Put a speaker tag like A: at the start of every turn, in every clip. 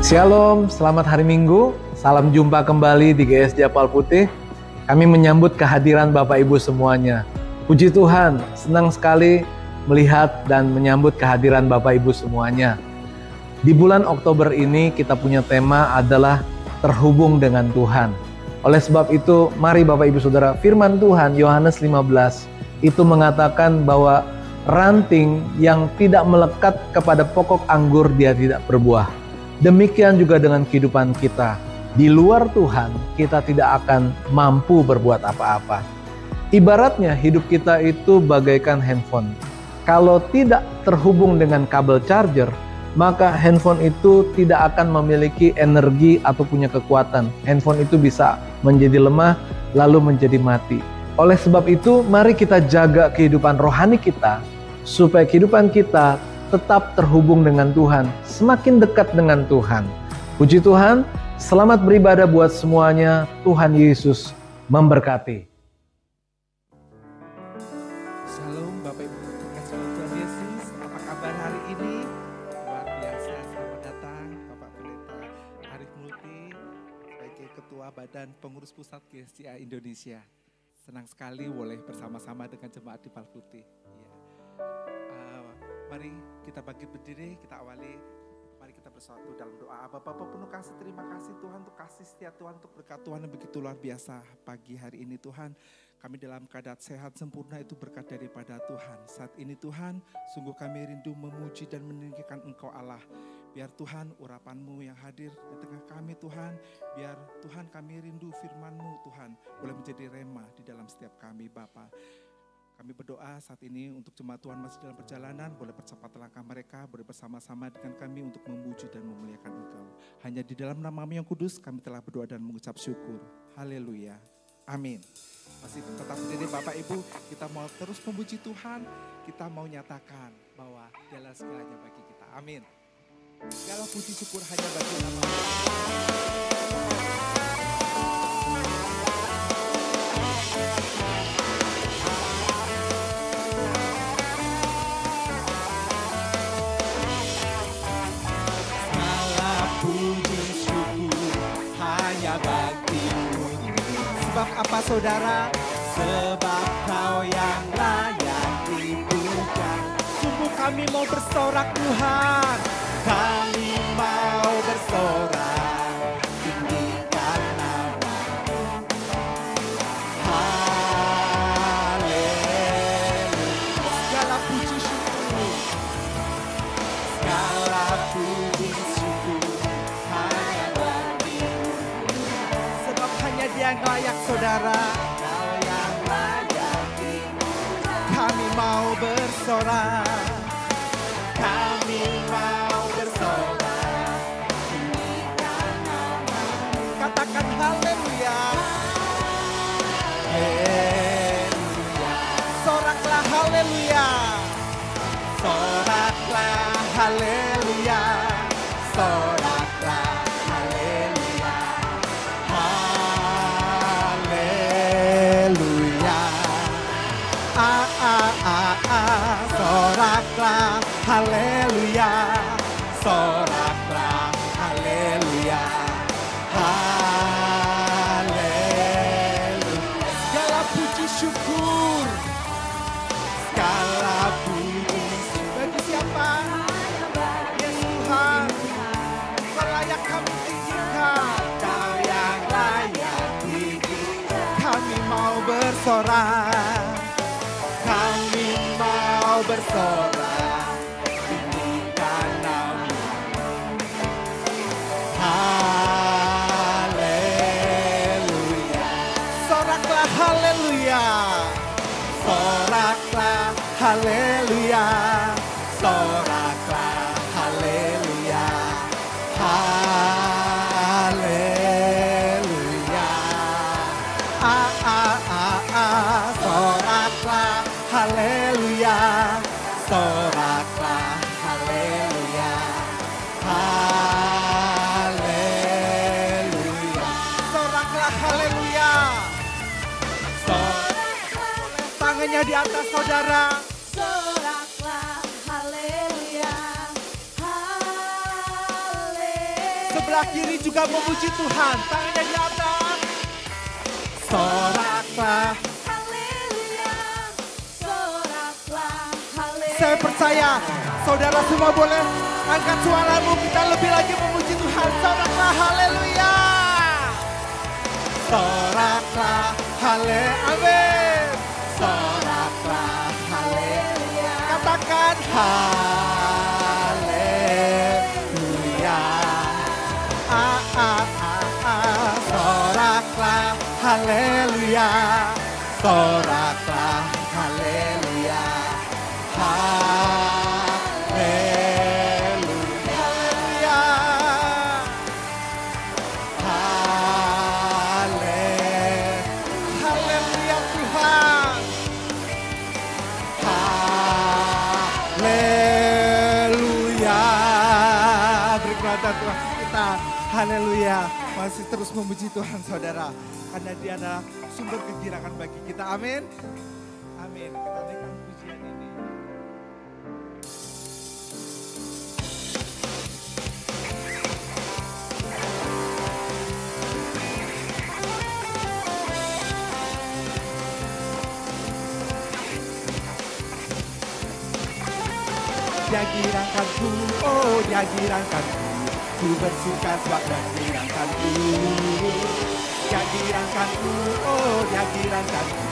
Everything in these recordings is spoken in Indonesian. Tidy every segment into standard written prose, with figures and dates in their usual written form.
A: Shalom, selamat hari Minggu. Salam jumpa kembali di GS Japal Putih. Kami menyambut kehadiran Bapak Ibu semuanya. Puji Tuhan, senang sekali melihat dan menyambut kehadiran Bapak Ibu semuanya. Di bulan Oktober ini kita punya tema adalah terhubung dengan Tuhan. Oleh sebab itu, mari Bapak Ibu Saudara, firman Tuhan Yohanes 15 itu mengatakan bahwa ranting yang tidak melekat kepada pokok anggur dia tidak berbuah. Demikian juga dengan kehidupan kita. Di luar Tuhan, kita tidak akan mampu berbuat apa-apa. Ibaratnya hidup kita itu bagaikan handphone. Kalau tidak terhubung dengan kabel charger, maka handphone itu tidak akan memiliki energi atau punya kekuatan. Handphone itu bisa menjadi lemah, lalu menjadi mati. Oleh sebab itu, mari kita jaga kehidupan rohani kita, supaya kehidupan kita tetap terhubung dengan Tuhan, semakin dekat dengan Tuhan. Puji Tuhan, selamat beribadah buat semuanya. Tuhan Yesus memberkati.
B: Shalom Bapak Ibu terkasih Tuhan Yesus. Apa kabar hari ini? Luar biasa, selamat datang Bapak Pendeta Arif Multi sebagai Ketua Badan Pengurus Pusat GSCA Indonesia. Senang sekali boleh bersama-sama dengan jemaat di Japal Putih. Mari kita bangkit berdiri, kita awali, mari kita bersatu dalam doa. Bapak penuh kasih, terima kasih Tuhan untuk kasih setia Tuhan, untuk berkat Tuhan yang begitu luar biasa pagi hari ini Tuhan. Kami dalam keadaan sehat sempurna itu berkat daripada Tuhan. Saat ini Tuhan, sungguh kami rindu memuji dan meninggikan Engkau Allah. Biar Tuhan urapan-Mu yang hadir di tengah kami Tuhan, biar Tuhan kami rindu firman-Mu Tuhan, boleh menjadi rema di dalam setiap kami Bapa. Kami berdoa saat ini untuk jemaat Tuhan masih dalam perjalanan, boleh percepat langkah mereka, boleh bersama-sama dengan kami untuk memuji dan memuliakan Engkau. Hanya di dalam nama-Mu yang kudus kami telah berdoa dan mengucap syukur. Haleluya. Amin. Masih tetap berdiri Bapak Ibu, kita mau terus memuji Tuhan, kita mau nyatakan bahwa Dialah segalanya bagi kita. Amin. Segala puji syukur hanya bagi nama-Mu. Sebab apa saudara? Sebab Kau yang layak dipuja. Sungguh kami mau bersorak Tuhan, kami mau bersorak, tinggikan nama-Mu. Haleluya. Segala puji syukur, segala puji syukur hanya bagi-Mu. Sebab hanya Dia yang layak saudara, Kau yang layak dipuja. Kami mau bersorak, kami mau bersorak, tinggikan nama-Mu. Katakan haleluya. Haleluya. Soraklah haleluya. Soraklah haleluya. Soraklah haleluya. Haleluya. Soraklah haleluya. Soraklah haleluya. Haleluya. Segala puji syukur, segala puji syukur bagi siapa? Ya Tuhan, Kau layak kami tinggikan. Kau yang layak tinggikan. Kami mau bersorak, kami mau bersorak, tinggikan nama-Mu. Haleluya. Soraklah haleluya. Soraklah haleluya. Soraklah haleluya. Haleluya. Soraklah haleluya. Soraklah haleluya. Haleluya. Soraklah haleluya. Tangannya di atas saudara.
C: Soraklah haleluya.
B: sebelah kiri juga memuji Tuhan. Tangannya di atas. Soraklah. Saya percaya saudara semua boleh angkat suaramu, kita lebih lagi memuji Tuhan. Soraklah haleluya. Soraklah haleluya. Amin. Soraklah haleluya. Katakan haleluya. Soraklah haleluya. Soraklah haleluya. Haleluya. Haleluya Tuhan. Haleluya. Berikutnya Tuhan kita. Haleluya. Masih terus memuji Tuhan saudara. Karena dia adalah sumber kegirakan bagi kita. Amin. Amin. Kita naikkan pujian ini. Dia girangkanku, oh dia girangkanku. Ku bersuka sebab dia girangkanku. Dia girangkanku, oh dia girangkanku.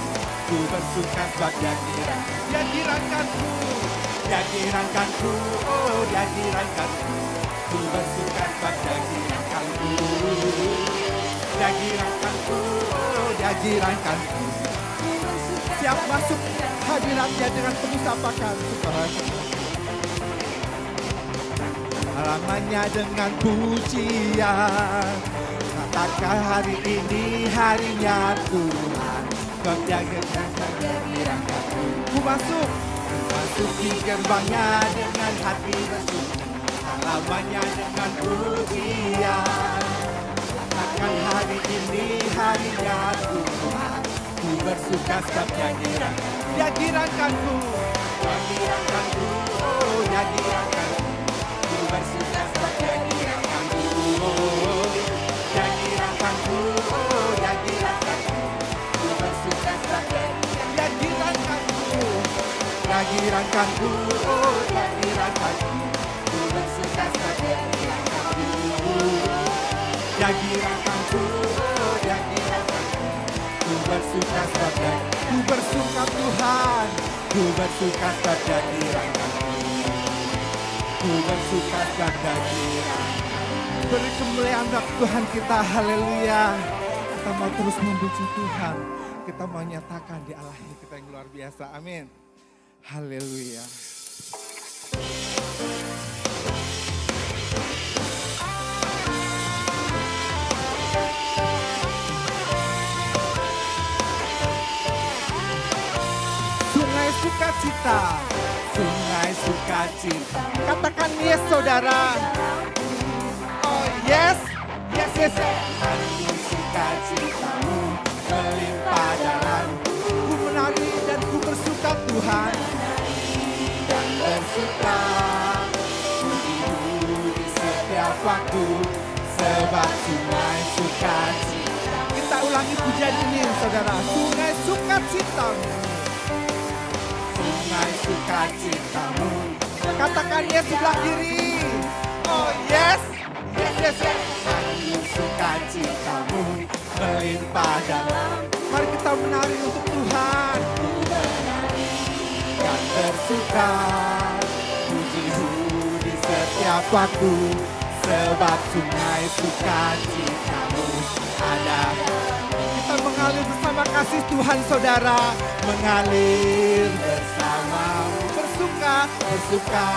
B: Ku bersuka sebab dia girangkanku. Dia girangkanku, dia girangkanku, oh dia girangkanku. Ku bersuka sebab dia girangkanku. Dia girangkanku, oh dia girangkanku. Siap masuk hadiratnya dengan penuh sapakan. Halamannya dengan pujian. Katakan hari ini harinya Tuhan. Kau jaga gembirakanku. Ku masuk di gerbangnya dengan hati bersyukur. Halamannya dengan pujian. Katakan hari ini harinya Tuhan. Ku bersuka sebab dia girangkanku. Dia girangkanku. Dia girangkanku. Oh dia girangkanku. Ku bersuka sebab dia girangkanku. Dia girangkanku. Oh dia girangkanku. Ku bersuka sebab dia girangkanku. Dia girangkanku. Oh dia girangkanku. Ku bersuka sebab dia girangkanku. Dia girangkanku. Oh dia girangkanku. Ku bersuka sebab dia. Ku bersuka Tuhan. Ku bersuka sebab dia girangkanku. Ku bersuka sebab dia girangkanku. Beri kemuliaan bagi Tuhan kita. Haleluya. Kita mau terus memuji Tuhan. Kita mau nyatakan di Allah kita yang luar biasa. Amin. Haleluya. Sungai sukacita, sungai sukacita. Katakan yes saudara. Oh yes, yes yes. Angin sukacitamu melimpah dalam. Ku menari dan ku bersuka Tuhan. Dan bersuka, puji di setiap waktu. Sebab sungai sukacita. Kita ulangi pujian ini saudara. Sungai sukacitamu. Sungai sukacitamu. Katakan yes sebelah kiri. Oh yes, yes yes yes. Angin sukacitamu melimpah dalam. Mari kita menari untuk Tuhan. Dan bersuka, puji-Mu di setiap waktu. Sebab sungai sukacitamu ada. Kita mengalir bersama kasih Tuhan saudara. Mengalir bersamamu. Bersuka, bersuka.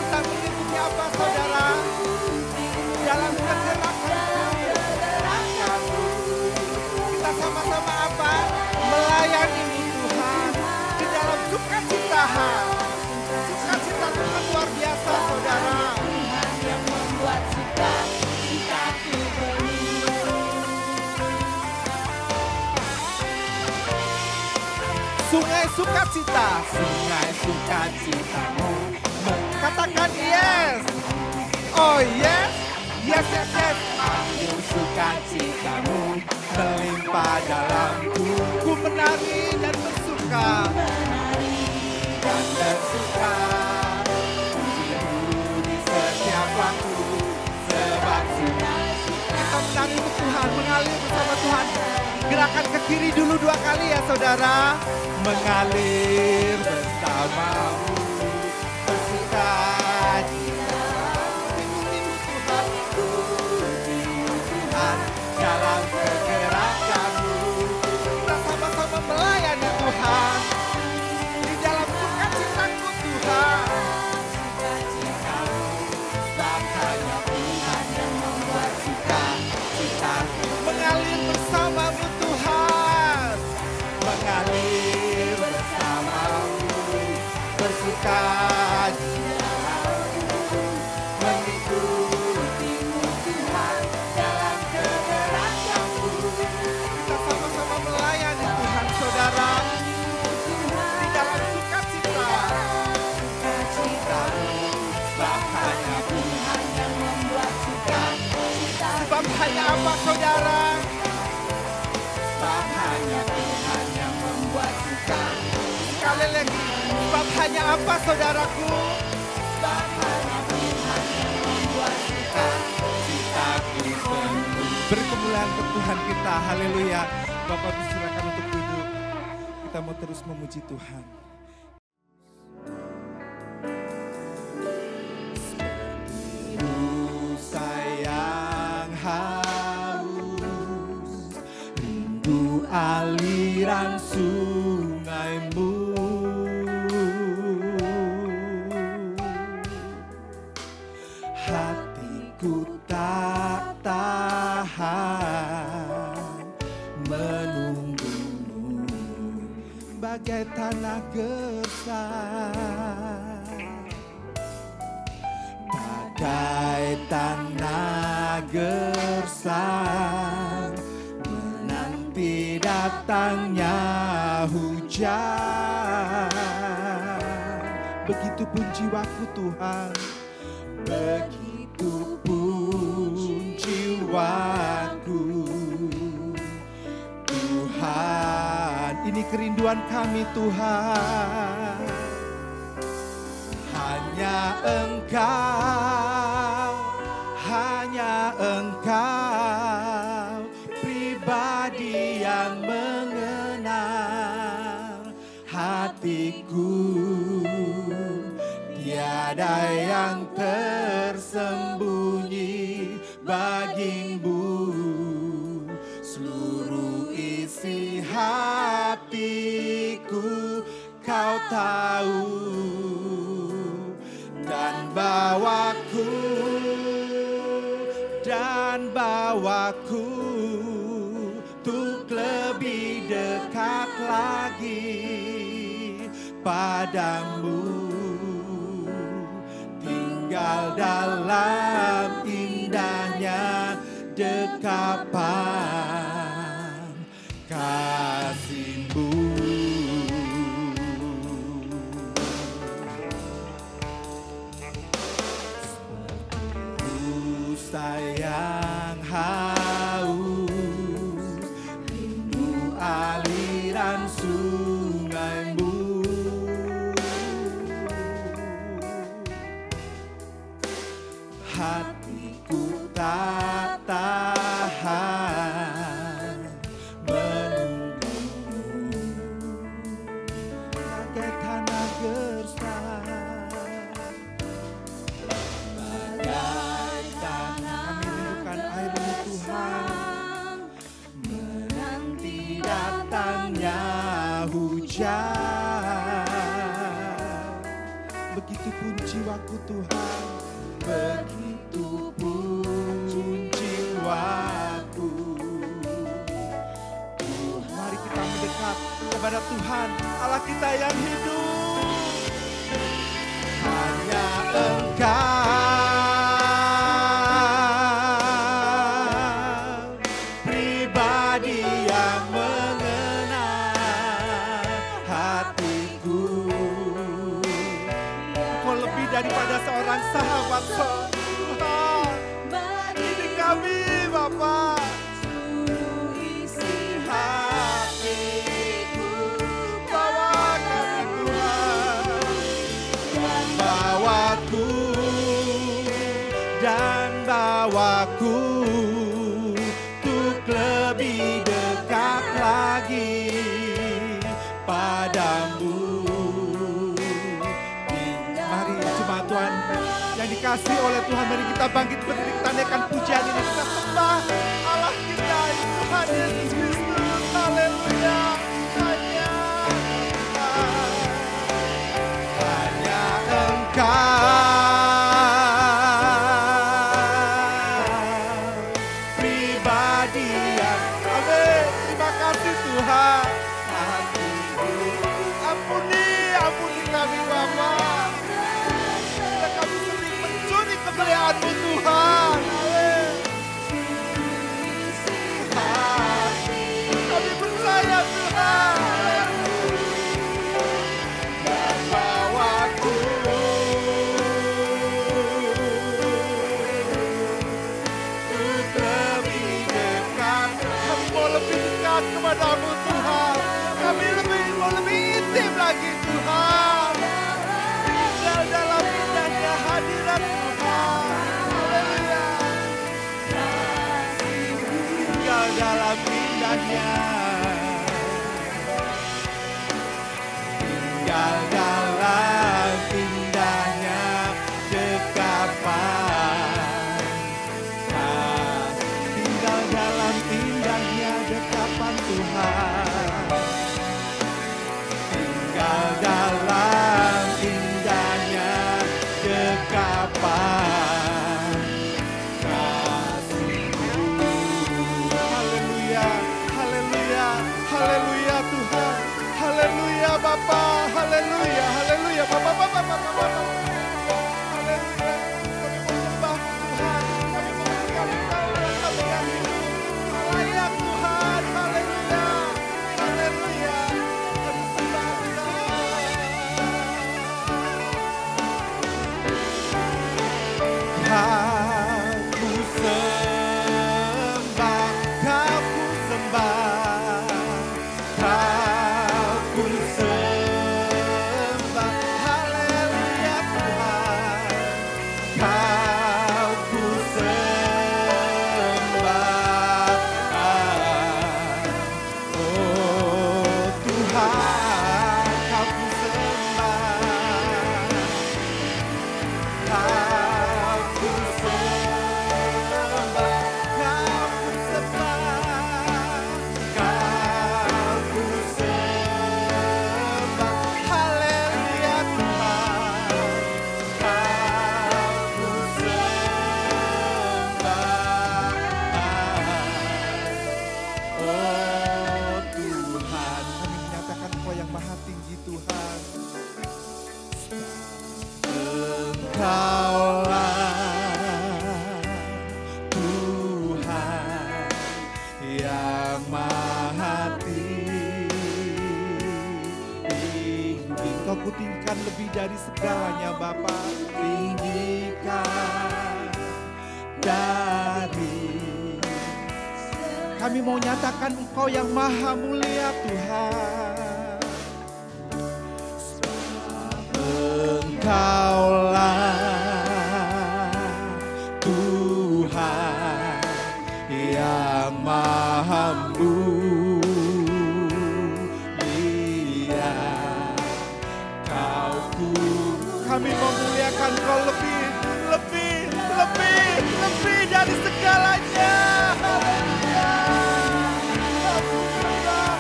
B: Kita mengikuti apa saudara? Dalam kegerakanmu. Kita sama-sama apa? Melayani Tuhan. Di dalam sukacita. Sukacita Tuhan luar biasa saudara. Tuhan yang membuat sukacitaku sungai sukacita, sungai sukacitamu. Katakan yes. Oh yes. Yes, yes, yes. Angin sukacitamu melimpah dalamku. Ku menari dan bersuka. Dan bersuka. Pujimu di setiap waktu. Sebab kita menari untuk Tuhan, mengalir bersama Tuhan. Gerakan ke kiri dulu 2 kali ya saudara. Mengalir bersamamu. Bersuka cita. Ikuti Tuhan. Tuhan dalam kegerakanmu. Kita sama-sama melayani Tuhan. Di dalam sukacitaku Tuhan. Sebab hanya Tuhan yang membuat sukacita. Mengalir bersamamu Tuhan. Mengalir bersamamu. Bersuka mengikutimu Tuhan dalam kegerakanmu. Kita sama-sama melayani Tuhan saudara. Di dalam sukacita. Sebab hanya Tuhan yang membuat sukacita. Sebab hanya apa saudara? Sebab hanya Tuhan yang membuat sukacita. Sekali lagi. Sebab hanya apa saudaraku? Sebab hanya Tuhan yang membuat sukacitaku penuh. Beri kemuliaan untuk Tuhan kita. Haleluya. Bapak silakan untuk duduk. Kita mau terus memuji Tuhan. Sayang haus, rindu aliran sungaimu. Hatiku tak tahan menunggumu bagai tanah gersang. Bagai tanah gersang menanti datangnya hujan. Begitupun jiwaku Tuhan, begitupun jiwaku Tuhan. Ini kerinduan kami Tuhan. Hanya Engkau pribadi yang mengenal hatiku. Tiada yang tersembunyi bagimu. Seluruh isi hatiku Kau tahu. Dan bawaku untuk lebih dekat lagi padamu. Tinggal dalam indahnya dekapan kasih-Mu. Sayang haus, rindu aliran sungaimu. Hatiku tak tahan menunggumu bagai tanah gersang. Bagai tanah kami rindukan air-Mu Tuhan, menanti datangnya hujan. Begitupun jiwaku Tuhan, begitupun jiwaku. Mari kita mendekat kepada Tuhan Allah kita yang hidup. Hanya Engkau pribadi yang mengenal hatiku. Kau lebih daripada seorang sahabat Tuhan. dan bawaku untuk lebih dekat lagi padamu. Mari jemaat Tuhan yang dikasih oleh Tuhan, mari kita bangkit berdiri, kita naikkan pujian ini, kita sembah Allah kita, Tuhan Yesus Kristus. Haleluya. Hanya Engkau pribadi yang, amin. Terima kasih Tuhan. Ampuni kami Bapa. Kami sering mencuri kemuliaan-Mu Tuhan. Kami percaya Tuhan. Bawaku untuk lebih dekat. Kami mau lebih dekat kepada-Mu Tuhan. Kami mau lebih intim lagi Tuhan. Tinggal dalam indahnya hadirat Tuhan. Haleluya. Tinggal dalam indahnya. Tinggal dalam indahnya dekapan. Tinggal dalam indahnya dekapan Tuhan. Tinggal dalam indahnya dekapan kasih-Mu. Haleluya, haleluya, haleluya Tuhan. Haleluya Bapa, haleluya, haleluya Bapa, Bapa, Bapa, Bapa. Haleluya, kami menyembah Tuhan, kami memberikan Engkau kami yang hidup, layak Tuhan, haleluya, haleluya, kami sembah Kau sembah, Kau sembah, Kau sembah, haleluya Tuhan. Kau sembah, oh Tuhan, Kau sembah, Kau sembah, Kau sembah, Kau sembah, haleluya Tuhan. Kau sembah, oh Tuhan, kami menyatakan Engkau yang maha tinggi Tuhan. Engkaulah Tuhan yang maha tinggi. Engkau kutinggikan lebih dari segalanya Bapa. Tinggikan dari. Kami mau nyatakan Engkau yang maha mulia Tuhan. Engkaulah Tuhan yang maha mulia. Kami memuliakan Kau lebih dari segalanya. Haleluya. Aku sembah.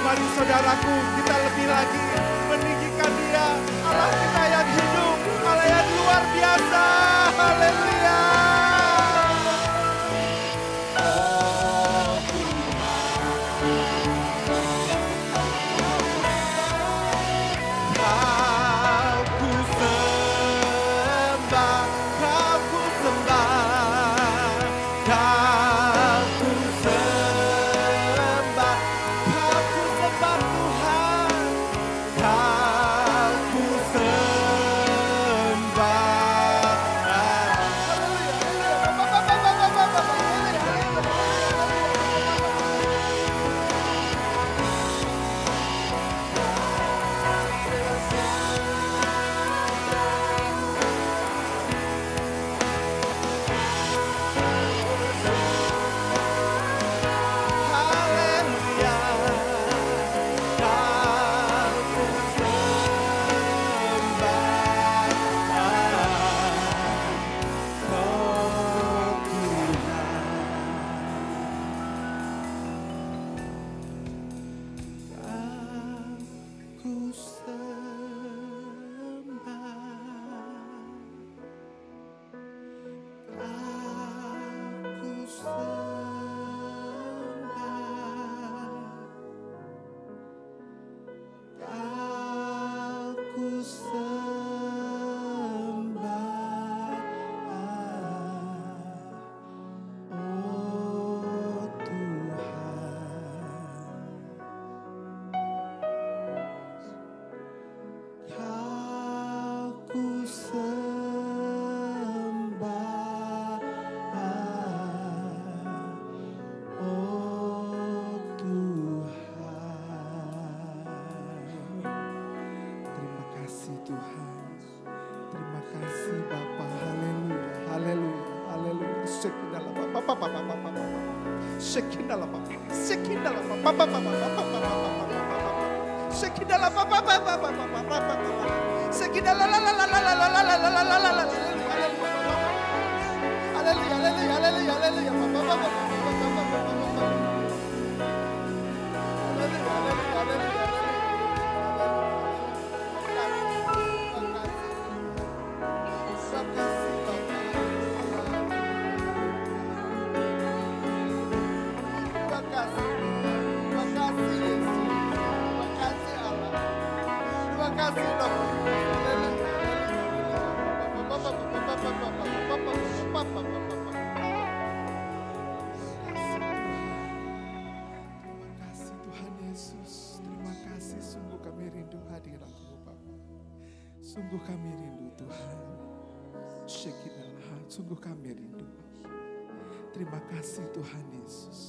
B: Mari saudaraku, kita lebih lagi meninggikan Dia, Allah kita yang hidup, Allah yang luar biasa. Haleluya. Oh Sungguh kami rindu Tuhan. Sungguh kami rindu. Terima kasih Tuhan Yesus.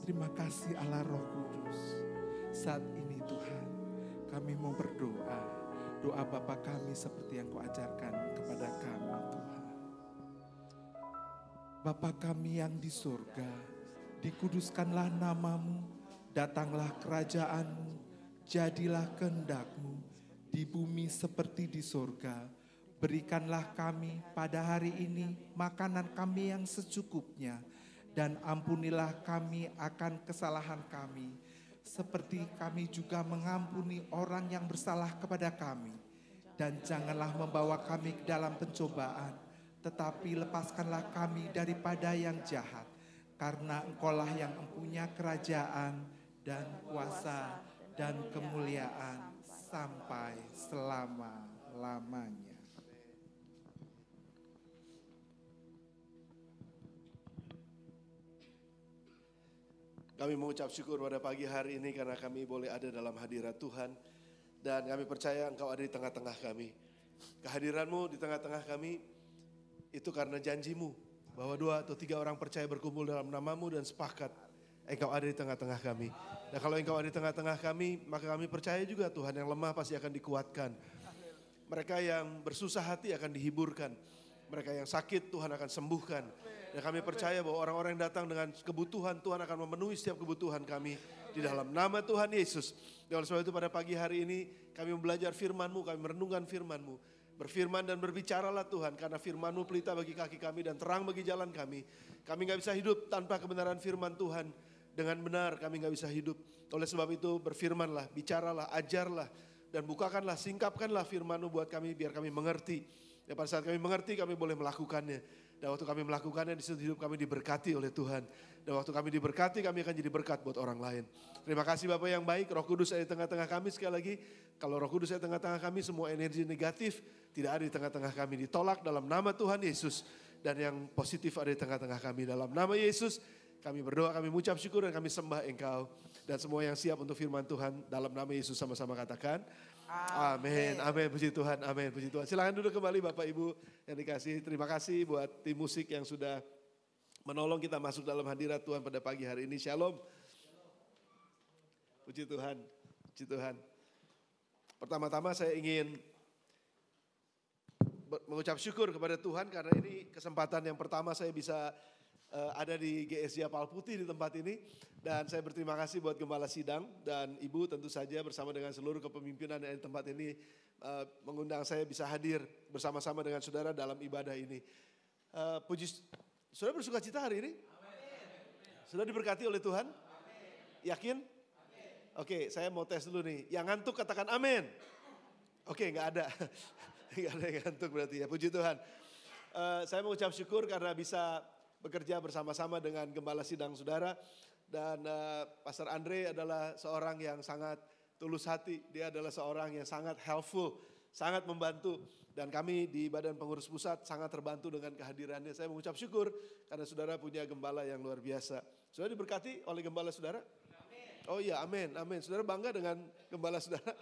B: Terima kasih Allah Roh Kudus. Saat ini Tuhan, kami mau berdoa. Doa Bapa kami seperti yang Kau ajarkan kepada kami Tuhan. Bapa kami yang di surga, dikuduskanlah namamu, datanglah kerajaanmu, jadilah kehendak-Mu di bumi seperti di surga. Berikanlah kami pada hari ini makanan kami yang secukupnya, dan ampunilah kami akan kesalahan kami, seperti kami juga mengampuni orang yang bersalah kepada kami. Dan janganlah membawa kami ke dalam pencobaan, tetapi lepaskanlah kami daripada yang jahat. Karena Engkaulah yang mempunyai kerajaan dan kuasa dan kemuliaan sampai selama-lamanya.
C: Kami mengucap syukur pada pagi hari ini karena kami boleh ada dalam hadirat Tuhan. Dan kami percaya Engkau ada di tengah-tengah kami. Kehadiran-Mu di tengah-tengah kami itu karena janji-Mu bahwa 2 atau 3 orang percaya berkumpul dalam nama-Mu dan sepakat Engkau ada di tengah-tengah kami. Dan kalau Engkau ada di tengah-tengah kami, maka kami percaya juga Tuhan yang lemah pasti akan dikuatkan. Mereka yang bersusah hati akan dihiburkan. Mereka yang sakit Tuhan akan sembuhkan. Dan kami percaya bahwa orang-orang yang datang dengan kebutuhan, Tuhan akan memenuhi setiap kebutuhan kami di dalam nama Tuhan Yesus. Dan oleh sebab itu pada pagi hari ini kami belajar firman-Mu, kami merenungkan firman-Mu. Berfirman dan berbicaralah Tuhan, karena firman-Mu pelita bagi kaki kami dan terang bagi jalan kami. Kami gak bisa hidup tanpa kebenaran firman Tuhan. Dengan benar kami gak bisa hidup. Oleh sebab itu berfirmanlah, bicaralah, ajarlah, dan bukakanlah, singkapkanlah firman-Mu buat kami biar kami mengerti. Dan pada saat kami mengerti kami boleh melakukannya. Dan waktu kami melakukannya di situ hidup kami diberkati oleh Tuhan. Dan waktu kami diberkati kami akan jadi berkat buat orang lain. Terima kasih Bapak yang baik, Roh Kudus ada di tengah-tengah kami sekali lagi. Kalau Roh Kudus ada di tengah-tengah kami, semua energi negatif tidak ada di tengah-tengah kami. Ditolak dalam nama Tuhan Yesus. Dan yang positif ada di tengah-tengah kami. Dalam nama Yesus kami berdoa, kami mengucap syukur dan kami sembah Engkau. Dan semua yang siap untuk firman Tuhan dalam nama Yesus sama-sama katakan. Amin, amin, puji Tuhan, amin, puji Tuhan. Silakan duduk kembali Bapak Ibu yang dikasih. Terima kasih buat tim musik yang sudah menolong kita masuk dalam hadirat Tuhan pada pagi hari ini. Shalom. Puji Tuhan, puji Tuhan. Pertama-tama saya ingin mengucap syukur kepada Tuhan karena ini kesempatan yang pertama saya bisa ada di GSJ Apal Putih di tempat ini. Dan saya berterima kasih buat Gembala Sidang dan Ibu tentu saja bersama dengan seluruh kepemimpinan yang di tempat ini mengundang saya bisa hadir bersama-sama dengan saudara dalam ibadah ini. Saudara bersuka cita hari ini? Sudah diberkati oleh Tuhan? Yakin? Oke, saya mau tes dulu nih. Yang ngantuk katakan amin. Oke, nggak ada. Nggak ada yang ngantuk berarti ya, puji Tuhan. Saya mengucap syukur karena bisa bekerja bersama-sama dengan Gembala Sidang saudara. Dan Pastor Andre adalah seorang yang sangat tulus hati. Dia adalah seorang yang sangat helpful, sangat membantu. Dan kami di Badan Pengurus Pusat sangat terbantu dengan kehadirannya. Saya mengucap syukur karena saudara punya gembala yang luar biasa. Saudara diberkati oleh gembala saudara? Amin. Oh iya, amin, amin. Saudara bangga dengan gembala saudara?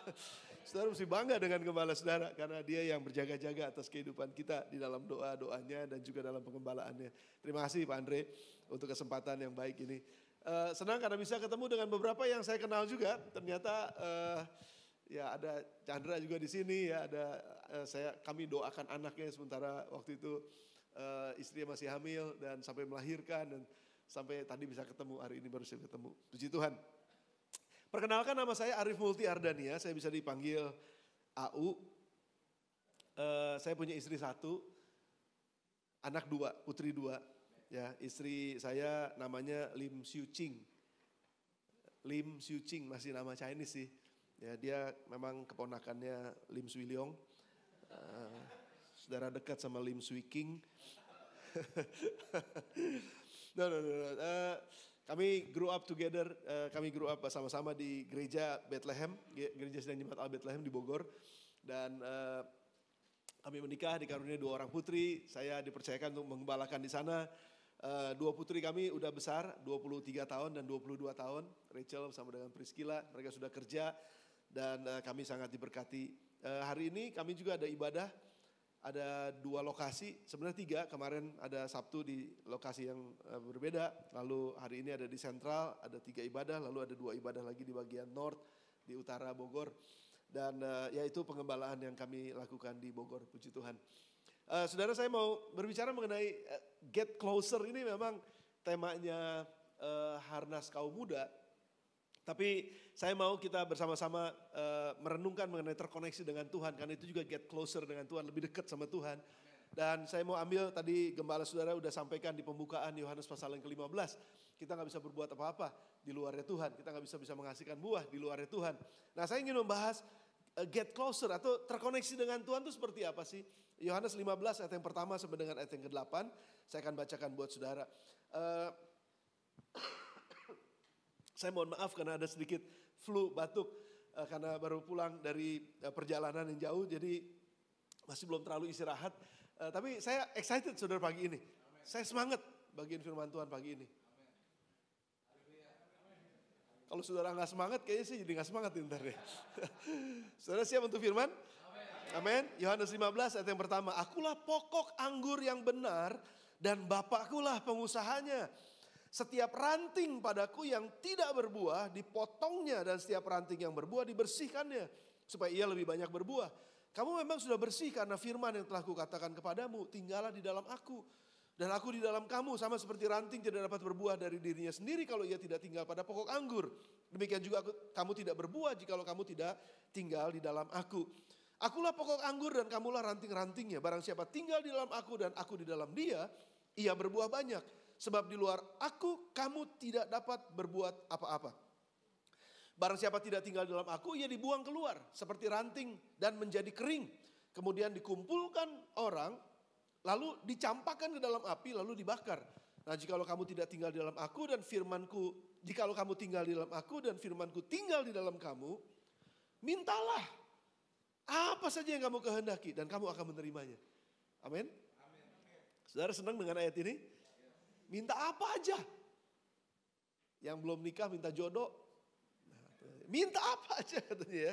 C: Saudara mesti bangga dengan gembala saudara karena dia yang berjaga-jaga atas kehidupan kita di dalam doa-doanya dan juga dalam pengembalaannya. Terima kasih Pak Andre untuk kesempatan yang baik ini. Senang karena bisa ketemu dengan beberapa yang saya kenal juga. Ternyata ya ada Chandra juga di sini ya. Ada kami doakan anaknya sementara waktu itu istri masih hamil dan sampai melahirkan dan sampai tadi bisa ketemu, hari ini baru saya ketemu. Puji Tuhan. Perkenalkan, nama saya Arif Multi Ardania, saya bisa dipanggil AU. Saya punya istri 1, anak 2, putri 2. Ya, istri saya namanya Lim Siu Ching. Lim Siu Ching masih nama Chinese sih. Ya, dia memang keponakannya Lim Swee Leong. Saudara dekat sama Lim Swee King. No. Kami grew up together, kami grew up sama-sama di gereja Bethlehem, gereja Sedang Jemaat Al Bethlehem di Bogor. Dan kami menikah, dikaruniai 2 orang putri, saya dipercayakan untuk mengembalakan di sana. 2 putri kami udah besar, 23 tahun dan 22 tahun. Rachel bersama dengan Priscilla, mereka sudah kerja dan kami sangat diberkati. Hari ini kami juga ada ibadah, ada 2 lokasi, sebenarnya 3. Kemarin ada Sabtu di lokasi yang berbeda, lalu hari ini ada di Sentral, ada 3 ibadah, lalu ada 2 ibadah lagi di bagian North, di utara Bogor. Dan yaitu pengembalaan yang kami lakukan di Bogor, puji Tuhan. Saudara, saya mau berbicara mengenai Get Closer. Ini memang temanya Harnas Kaum Muda. Tapi saya mau kita bersama-sama merenungkan mengenai terkoneksi dengan Tuhan. Karena itu juga get closer dengan Tuhan, lebih dekat sama Tuhan. Dan saya mau ambil tadi gembala saudara udah sampaikan di pembukaan Yohanes pasal yang ke-15. Kita gak bisa berbuat apa-apa di luarnya Tuhan. Kita gak bisa menghasilkan buah di luarnya Tuhan. Nah, saya ingin membahas get closer atau terkoneksi dengan Tuhan itu seperti apa sih? Yohanes 15 ayat yang pertama sampai dengan ayat yang ke-8. Saya akan bacakan buat saudara. Saya mohon maaf karena ada sedikit flu, batuk. Karena baru pulang dari perjalanan yang jauh. Jadi masih belum terlalu istirahat. Tapi saya excited saudara pagi ini. Saya semangat bagian firman Tuhan pagi ini. Kalau saudara gak semangat, kayaknya sih jadi gak semangat ntar ya. Saudara siap untuk firman? Amin. Yohanes 15 ayat yang pertama. Akulah pokok anggur yang benar dan Bapakkulah pengusahanya. Setiap ranting padaku yang tidak berbuah dipotongnya dan setiap ranting yang berbuah dibersihkannya. Supaya ia lebih banyak berbuah. Kamu memang sudah bersih karena firman yang telah kukatakan kepadamu. Tinggallah di dalam aku. Dan aku di dalam kamu, sama seperti ranting tidak dapat berbuah dari dirinya sendiri kalau ia tidak tinggal pada pokok anggur. Demikian juga kamu tidak berbuah jikalau kamu tidak tinggal di dalam aku. Akulah pokok anggur dan kamulah ranting-rantingnya. Barang siapa tinggal di dalam aku dan aku di dalam dia, ia berbuah banyak. Sebab di luar aku, kamu tidak dapat berbuat apa-apa. Barang siapa tidak tinggal di dalam aku, ia dibuang keluar seperti ranting dan menjadi kering. Kemudian dikumpulkan orang, lalu dicampakkan ke dalam api, lalu dibakar. Nah, jikalau kamu tidak tinggal di dalam aku dan firmanku, jikalau kamu tinggal di dalam aku dan firmanku tinggal di dalam kamu, mintalah apa saja yang kamu kehendaki dan kamu akan menerimanya. Amin. Saudara senang dengan ayat ini? Minta apa aja. Yang belum nikah minta jodoh. Minta apa aja katanya ya.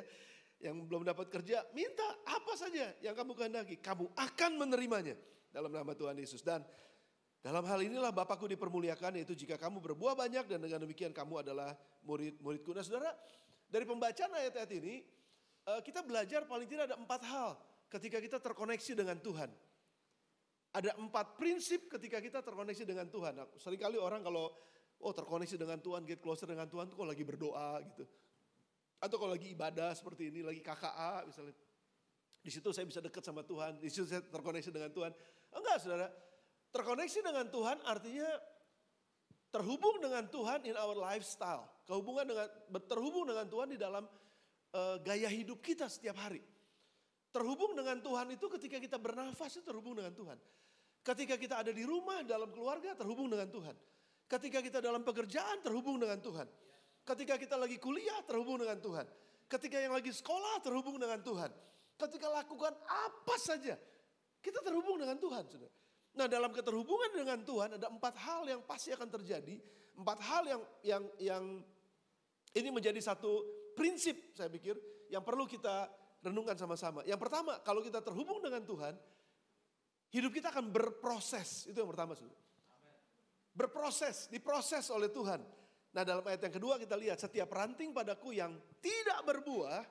C: Yang belum dapat kerja, minta apa saja yang kamu kehendaki. Kamu akan menerimanya dalam nama Tuhan Yesus. Dan dalam hal inilah Bapakku dipermuliakan, yaitu jika kamu berbuah banyak dan dengan demikian kamu adalah murid-muridku. Nah saudara, dari pembacaan ayat-ayat ini, kita belajar paling tidak ada 4 hal ketika kita terkoneksi dengan Tuhan. Ada 4 prinsip ketika kita terkoneksi dengan Tuhan. Nah, seringkali orang kalau terkoneksi dengan Tuhan, get closer dengan Tuhan tuh kalau lagi berdoa gitu. Atau kalau lagi ibadah seperti ini, lagi KKA misalnya. Di situ saya bisa dekat sama Tuhan, di situ saya terkoneksi dengan Tuhan. Enggak saudara, terkoneksi dengan Tuhan artinya terhubung dengan Tuhan in our lifestyle. Terhubung dengan Tuhan di dalam gaya hidup kita setiap hari. Terhubung dengan Tuhan itu ketika kita bernafas itu terhubung dengan Tuhan. Ketika kita ada di rumah, dalam keluarga terhubung dengan Tuhan. Ketika kita dalam pekerjaan terhubung dengan Tuhan. Ketika kita lagi kuliah terhubung dengan Tuhan. Ketika yang lagi sekolah terhubung dengan Tuhan. Ketika lakukan apa saja kita terhubung dengan Tuhan. Nah dalam keterhubungan dengan Tuhan ada 4 hal yang pasti akan terjadi. 4 hal yang ini menjadi satu prinsip saya pikir yang perlu kita renungkan sama-sama. Yang pertama, kalau kita terhubung dengan Tuhan, hidup kita akan berproses. Itu yang pertama. Berproses, diproses oleh Tuhan. Nah dalam ayat yang kedua kita lihat, setiap ranting padaku yang tidak berbuah,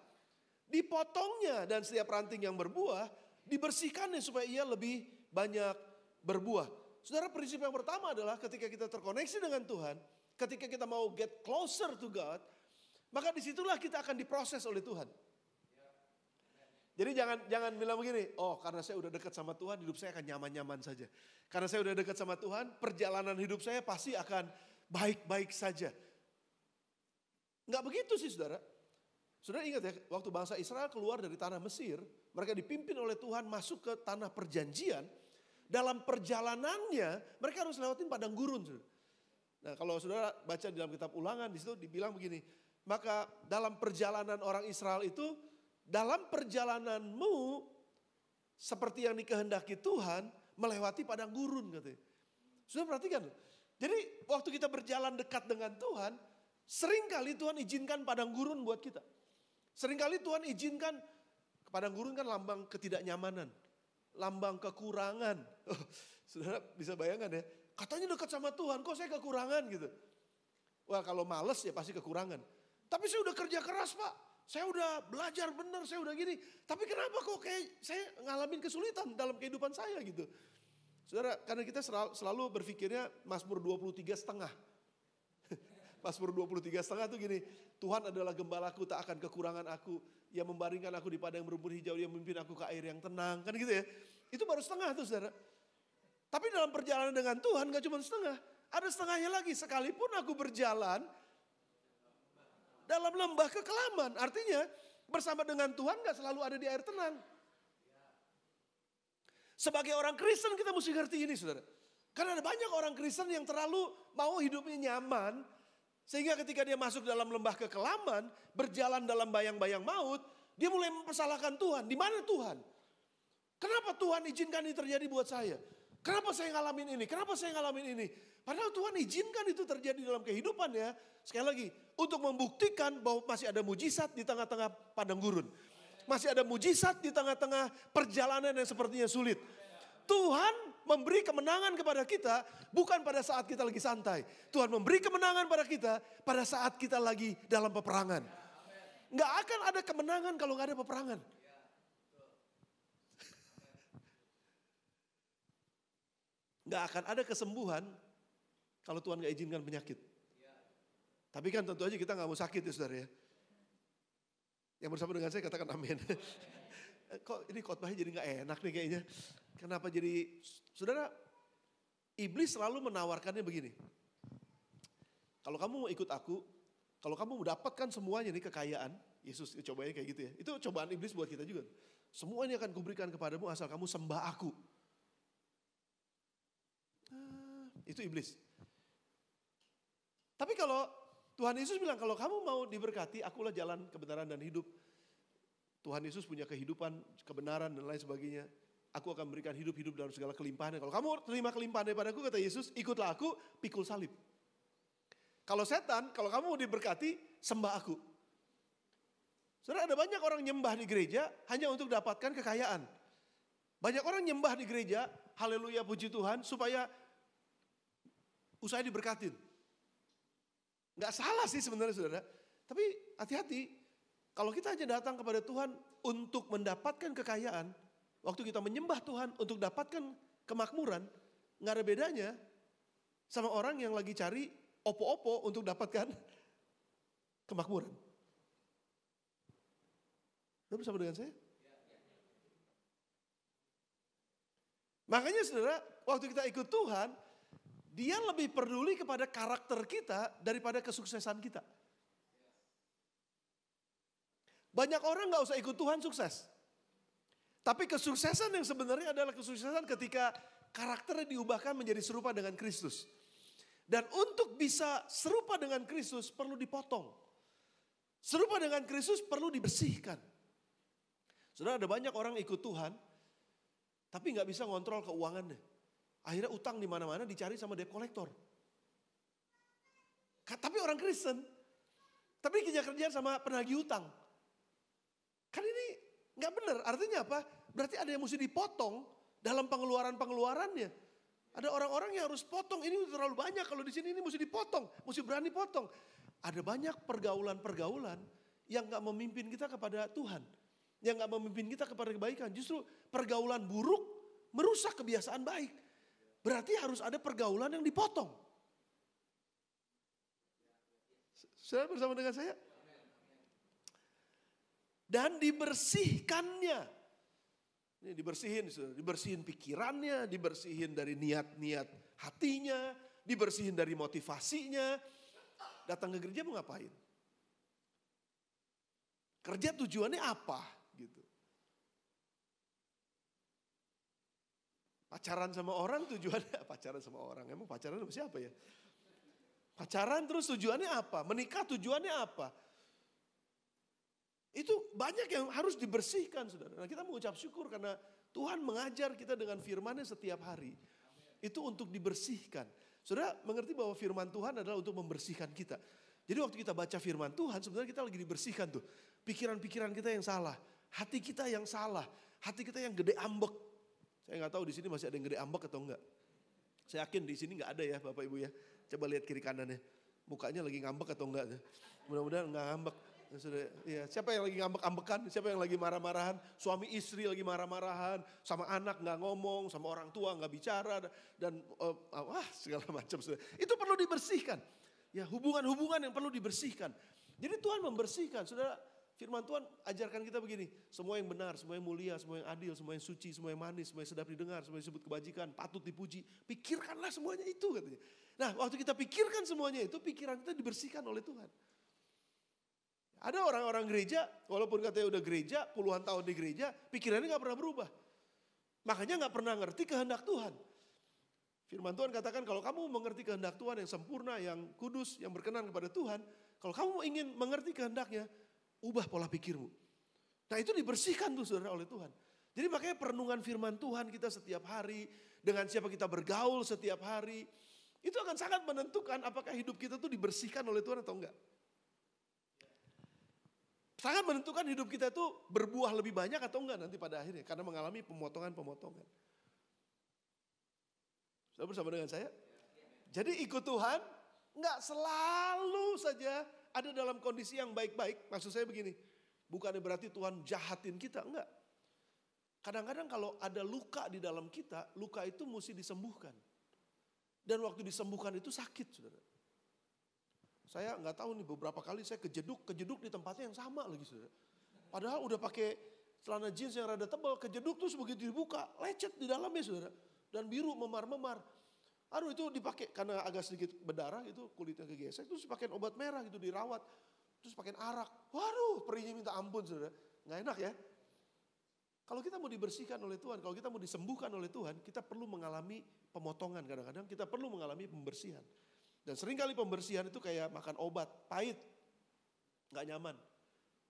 C: dipotongnya. Dan setiap ranting yang berbuah, dibersihkannya supaya ia lebih banyak berbuah. Saudara, prinsip yang pertama adalah ketika kita terkoneksi dengan Tuhan, ketika kita mau get closer to God, maka disitulah kita akan diproses oleh Tuhan. Jadi jangan bilang begini, oh karena saya udah dekat sama Tuhan, hidup saya akan nyaman-nyaman saja. Karena saya udah dekat sama Tuhan, perjalanan hidup saya pasti akan baik-baik saja. Enggak begitu sih saudara. Saudara ingat ya, waktu bangsa Israel keluar dari tanah Mesir, mereka dipimpin oleh Tuhan masuk ke tanah perjanjian. Dalam perjalanannya, mereka harus lewatin padang gurun. Saudara. Nah kalau saudara baca di dalam kitab Ulangan, di situ dibilang begini, maka dalam perjalanan orang Israel itu, dalam perjalananmu seperti yang dikehendaki Tuhan melewati padang gurun katanya. Sudah perhatikan. Jadi waktu kita berjalan dekat dengan Tuhan, seringkali Tuhan izinkan padang gurun buat kita. Seringkali Tuhan izinkan, padang gurun kan lambang ketidaknyamanan, lambang kekurangan. Saudara bisa bayangkan ya, katanya dekat sama Tuhan, kok saya kekurangan gitu. Wah kalau males ya pasti kekurangan. Tapi saya udah kerja keras Pak, saya udah belajar benar, saya udah gini. Tapi kenapa kok kayak saya ngalamin kesulitan dalam kehidupan saya gitu. Saudara, karena kita selalu berpikirnya Mazmur 23,5. Mazmur 23,5 itu gini, Tuhan adalah gembalaku, tak akan kekurangan aku. Yang membaringkan aku di padang berumpun hijau, yang memimpin aku ke air yang tenang. Kan gitu ya. Itu baru setengah tuh saudara. Tapi dalam perjalanan dengan Tuhan gak cuma setengah. Ada setengahnya lagi, sekalipun aku berjalan dalam lembah kekelaman. Artinya bersama dengan Tuhan gak selalu ada di air tenang. Sebagai orang Kristen kita mesti ngerti ini saudara. Karena ada banyak orang Kristen yang terlalu mau hidupnya nyaman. Sehingga ketika dia masuk dalam lembah kekelaman, berjalan dalam bayang-bayang maut, dia mulai mempersalahkan Tuhan. Di mana Tuhan? Kenapa Tuhan izinkan ini terjadi buat saya? Kenapa saya ngalamin ini? Kenapa saya ngalamin ini? Padahal Tuhan izinkan itu terjadi dalam kehidupan ya. Sekali lagi, untuk membuktikan bahwa masih ada mujizat di tengah-tengah padang gurun. Masih ada mujizat di tengah-tengah perjalanan yang sepertinya sulit. Tuhan memberi kemenangan kepada kita bukan pada saat kita lagi santai. Tuhan memberi kemenangan pada kita pada saat kita lagi dalam peperangan. Nggak akan ada kemenangan kalau nggak ada peperangan. Nggak akan ada kesembuhan kalau Tuhan nggak izinkan penyakit. Tapi kan tentu aja kita nggak mau sakit ya saudara ya. Yang bersama dengan saya katakan amin. Kok ini khotbahnya jadi nggak enak nih kayaknya. Kenapa jadi, saudara, iblis selalu menawarkannya begini. Kalau kamu mau ikut aku, kalau kamu mendapatkan semuanya nih kekayaan, Yesus cobanya kayak gitu ya. Itu cobaan iblis buat kita juga. Semuanya akan kuberikan kepadamu asal kamu sembah aku. Itu iblis. Tapi kalau Tuhan Yesus bilang, kalau kamu mau diberkati, akulah jalan kebenaran dan hidup. Tuhan Yesus punya kehidupan, kebenaran dan lain sebagainya. Aku akan memberikan hidup dalam segala kelimpahan. Kalau kamu terima kelimpahan daripada aku, kata Yesus, ikutlah aku, pikul salib. Kalau setan, kalau kamu mau diberkati, sembah aku. Saudara, ada banyak orang nyembah di gereja hanya untuk dapatkan kekayaan. Banyak orang nyembah di gereja, haleluya puji Tuhan, supaya usaha diberkatin. Nggak salah sih sebenarnya saudara. Tapi hati-hati, kalau kita hanya datang kepada Tuhan untuk mendapatkan kekayaan, waktu kita menyembah Tuhan untuk dapatkan kemakmuran, nggak ada bedanya sama orang yang lagi cari opo-opo untuk dapatkan kemakmuran. Sudah bersama dengan saya? Makanya saudara, waktu kita ikut Tuhan, Dia lebih peduli kepada karakter kita daripada kesuksesan kita. Banyak orang gak usah ikut Tuhan sukses. Tapi kesuksesan yang sebenarnya adalah kesuksesan ketika karakternya diubahkan menjadi serupa dengan Kristus. Dan untuk bisa serupa dengan Kristus perlu dipotong. Serupa dengan Kristus perlu dibersihkan. Saudara, ada banyak orang ikut Tuhan, tapi gak bisa ngontrol keuangannya. Akhirnya utang di mana-mana dicari sama debt collector. Tapi orang Kristen, tapi kerja-kerjaan sama penagih utang. Kan ini nggak benar. Artinya apa? Berarti ada yang mesti dipotong dalam pengeluaran-pengeluarannya. Ada orang-orang yang harus potong. Ini terlalu banyak. Kalau di sini ini mesti dipotong, mesti berani potong. Ada banyak pergaulan-pergaulan yang nggak memimpin kita kepada Tuhan, yang nggak memimpin kita kepada kebaikan. Justru pergaulan buruk merusak kebiasaan baik. berarti harus ada pergaulan yang dipotong. Saudara bersama dengan saya? Dan dibersihkannya. Ini dibersihin pikirannya, dibersihin dari niat-niat hatinya, dibersihin dari motivasinya. Datang ke gereja mau ngapain? Kerja tujuannya apa? Gitu. Pacaran sama orang tujuannya pacaran sama orang. Emang pacaran sama siapa ya? Pacaran terus tujuannya apa? Menikah tujuannya apa? Itu banyak yang harus dibersihkan, saudara. Nah, kita mengucap syukur karena Tuhan mengajar kita dengan firman-Nya setiap hari. Itu untuk dibersihkan. Saudara mengerti bahwa firman Tuhan adalah untuk membersihkan kita. Jadi waktu kita baca firman Tuhan, sebenarnya kita lagi dibersihkan tuh. Pikiran-pikiran kita yang salah, hati kita yang salah, hati kita yang gede ambek. Saya nggak tahu di sini masih ada yang gede ambek atau enggak. Saya yakin di sini nggak ada ya Bapak Ibu ya. Coba lihat kiri kanannya, mukanya lagi ngambek atau enggak? Mudah-mudahan enggak ngambek. Sudah, ya, siapa yang lagi ngambek-ambekan, siapa yang lagi marah-marahan, suami istri lagi marah-marahan, sama anak nggak ngomong, sama orang tua nggak bicara, dan segala macam. Itu perlu dibersihkan. Ya, hubungan-hubungan yang perlu dibersihkan. Jadi Tuhan membersihkan, saudara. Firman Tuhan ajarkan kita begini, semua yang benar, semua yang mulia, semua yang adil, semua yang suci, semua yang manis, semua yang sedap didengar, semua yang disebut kebajikan, patut dipuji. Pikirkanlah semuanya itu katanya. Nah, waktu kita pikirkan semuanya itu, pikiran kita dibersihkan oleh Tuhan. Ada orang-orang gereja, walaupun katanya udah gereja, puluhan tahun di gereja, pikirannya gak pernah berubah. Makanya gak pernah ngerti kehendak Tuhan. Firman Tuhan katakan kalau kamu mengerti kehendak Tuhan yang sempurna, yang kudus, yang berkenan kepada Tuhan. Kalau kamu ingin mengerti kehendaknya, ubah pola pikirmu. Nah itu dibersihkan tuh saudara oleh Tuhan. Jadi makanya perenungan firman Tuhan kita setiap hari, dengan siapa kita bergaul setiap hari, itu akan sangat menentukan apakah hidup kita tuh dibersihkan oleh Tuhan atau enggak. Sangat menentukan hidup kita tuh berbuah lebih banyak atau enggak nanti pada akhirnya. Karena mengalami pemotongan-pemotongan. Sudah bersama dengan saya? Jadi ikut Tuhan enggak selalu saja ada dalam kondisi yang baik-baik. Maksud saya begini, bukannya berarti Tuhan jahatin kita, enggak. Kadang-kadang kalau ada luka di dalam kita, luka itu mesti disembuhkan. Dan waktu disembuhkan itu sakit, saudara. Saya nggak tahu nih beberapa kali saya kejeduk di tempatnya yang sama lagi saudara. Padahal udah pakai celana jeans yang rada tebal, kejeduk terus begitu dibuka, lecet di dalamnya saudara. Dan biru memar-memar. Aduh itu dipakai karena agak sedikit berdarah gitu, kulitnya kegesek, terus pakai obat merah gitu dirawat. Terus pakai arak, waduh perihnya minta ampun saudara. Nggak enak ya. Kalau kita mau dibersihkan oleh Tuhan, kalau kita mau disembuhkan oleh Tuhan, kita perlu mengalami pemotongan kadang-kadang, kita perlu mengalami pembersihan. Dan seringkali pembersihan itu kayak makan obat, pahit, gak nyaman.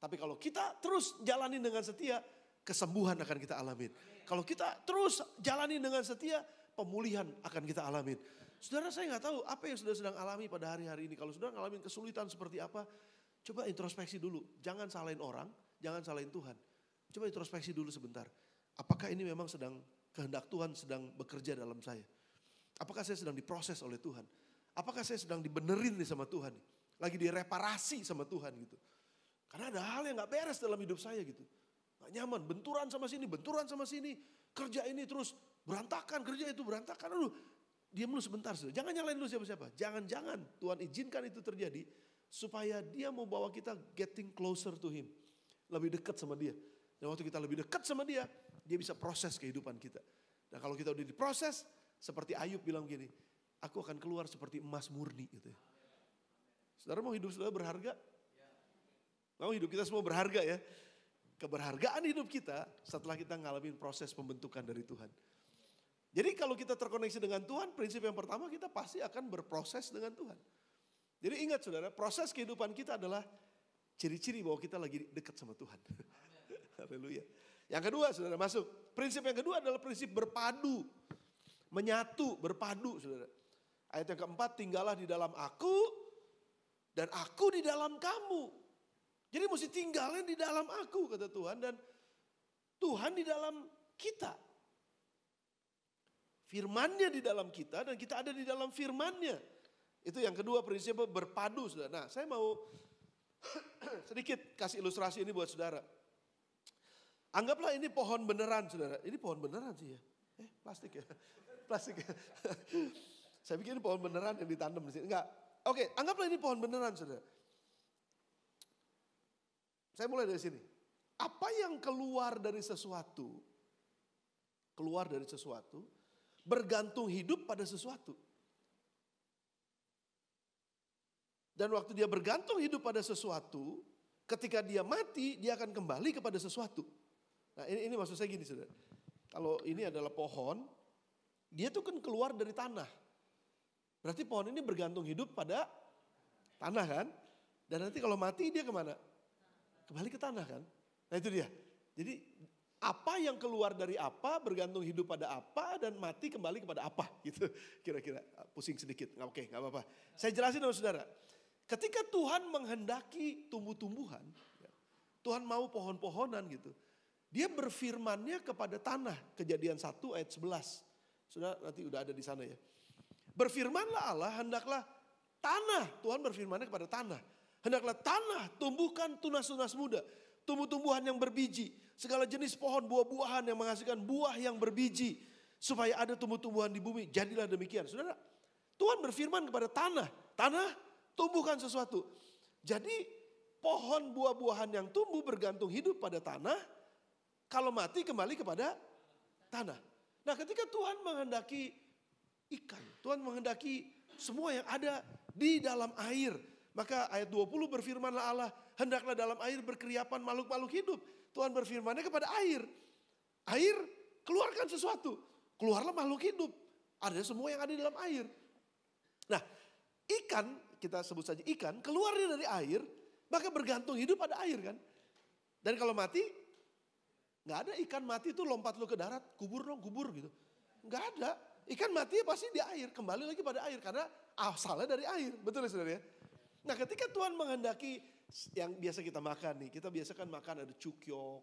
C: Tapi kalau kita terus jalanin dengan setia, kesembuhan akan kita alamin. Kalau kita terus jalanin dengan setia, pemulihan akan kita alamin. Saudara saya gak tahu apa yang saudara sedang alami pada hari-hari ini. Kalau saudara ngalamin kesulitan seperti apa, coba introspeksi dulu. Jangan salahin orang, jangan salahin Tuhan. Coba introspeksi dulu sebentar. Apakah ini memang sedang kehendak Tuhan sedang bekerja dalam saya? Apakah saya sedang diproses oleh Tuhan? Apakah saya sedang dibenerin nih sama Tuhan? Lagi direparasi sama Tuhan gitu. Karena ada hal yang gak beres dalam hidup saya gitu. Gak nyaman, benturan sama sini, kerja ini terus berantakan, kerja itu berantakan. Aduh, diam lu sebentar. Jangan nyalain lu siapa-siapa. Jangan-jangan Tuhan izinkan itu terjadi. Supaya dia mau bawa kita getting closer to Him. Lebih dekat sama dia. Dan waktu kita lebih dekat sama dia, dia bisa proses kehidupan kita. Dan kalau kita udah diproses, seperti Ayub bilang gini, aku akan keluar seperti emas murni gitu ya. Saudara mau hidup saudara berharga? Mau hidup kita semua berharga ya? Keberhargaan hidup kita setelah kita ngalamin proses pembentukan dari Tuhan. Jadi kalau kita terkoneksi dengan Tuhan, prinsip yang pertama kita pasti akan berproses dengan Tuhan. Jadi ingat saudara, proses kehidupan kita adalah ciri-ciri bahwa kita lagi dekat sama Tuhan. Haleluya. Yang kedua saudara masuk. Prinsip yang kedua adalah prinsip berpadu. Menyatu, berpadu saudara. Ayat yang keempat, tinggallah di dalam aku dan aku di dalam kamu. Jadi mesti tinggalnya di dalam aku kata Tuhan dan Tuhan di dalam kita. Firman-Nya di dalam kita dan kita ada di dalam firman-Nya. Itu yang kedua prinsipnya berpadu saudara. Nah saya mau sedikit kasih ilustrasi ini buat saudara. Anggaplah ini pohon beneran saudara. Ini pohon beneran sih ya. Plastik ya. plastik. Saya pikir ini pohon beneran yang ditanam di sini. Enggak. Oke, anggaplah ini pohon beneran, saudara. Saya mulai dari sini. Apa yang keluar dari sesuatu, bergantung hidup pada sesuatu. Dan waktu dia bergantung hidup pada sesuatu, ketika dia mati, dia akan kembali kepada sesuatu. Nah ini maksud saya gini, saudara. Kalau ini adalah pohon, dia tuh kan keluar dari tanah. Berarti pohon ini bergantung hidup pada tanah kan. Dan nanti kalau mati dia kemana? Kembali ke tanah kan. Nah itu dia. Jadi apa yang keluar dari apa bergantung hidup pada apa dan mati kembali kepada apa gitu. Kira-kira pusing sedikit. Oke, gak apa-apa. Saya jelasin sama saudara. Ketika Tuhan menghendaki tumbuh-tumbuhan, Tuhan mau pohon-pohonan gitu. Dia berfirmannya kepada tanah. Kejadian 1 ayat 11. Sudah nanti udah ada di sana ya. Berfirmanlah Allah, hendaklah tanah. Tuhan berfirmannya kepada tanah. Hendaklah tanah tumbuhkan tunas-tunas muda. Tumbuh-tumbuhan yang berbiji. Segala jenis pohon buah-buahan yang menghasilkan buah yang berbiji. Supaya ada tumbuh-tumbuhan di bumi. Jadilah demikian. Saudara, Tuhan berfirman kepada tanah. Tanah, tumbuhkan sesuatu. Jadi pohon buah-buahan yang tumbuh bergantung hidup pada tanah. Kalau mati kembali kepada tanah. Nah ketika Tuhan menghendaki ikan. Tuhan menghendaki semua yang ada di dalam air. Maka ayat 20 berfirmanlah Allah. Hendaklah dalam air berkeriapan makhluk-makhluk hidup. Tuhan berfirmannya kepada air. Air keluarkan sesuatu. Keluarlah makhluk hidup. Ada semua yang ada di dalam air. Nah ikan, kita sebut saja ikan, keluarnya dari air. Maka bergantung hidup pada air kan. Dan kalau mati, gak ada ikan mati itu lompat lu ke darat, kubur dong, kubur gitu. Gak ada. Ikan mati pasti di air, kembali lagi pada air. Karena asalnya dari air, betul ya saudara ya. Nah ketika Tuhan menghendaki yang biasa kita makan nih. Kita biasa kan makan ada cukyok.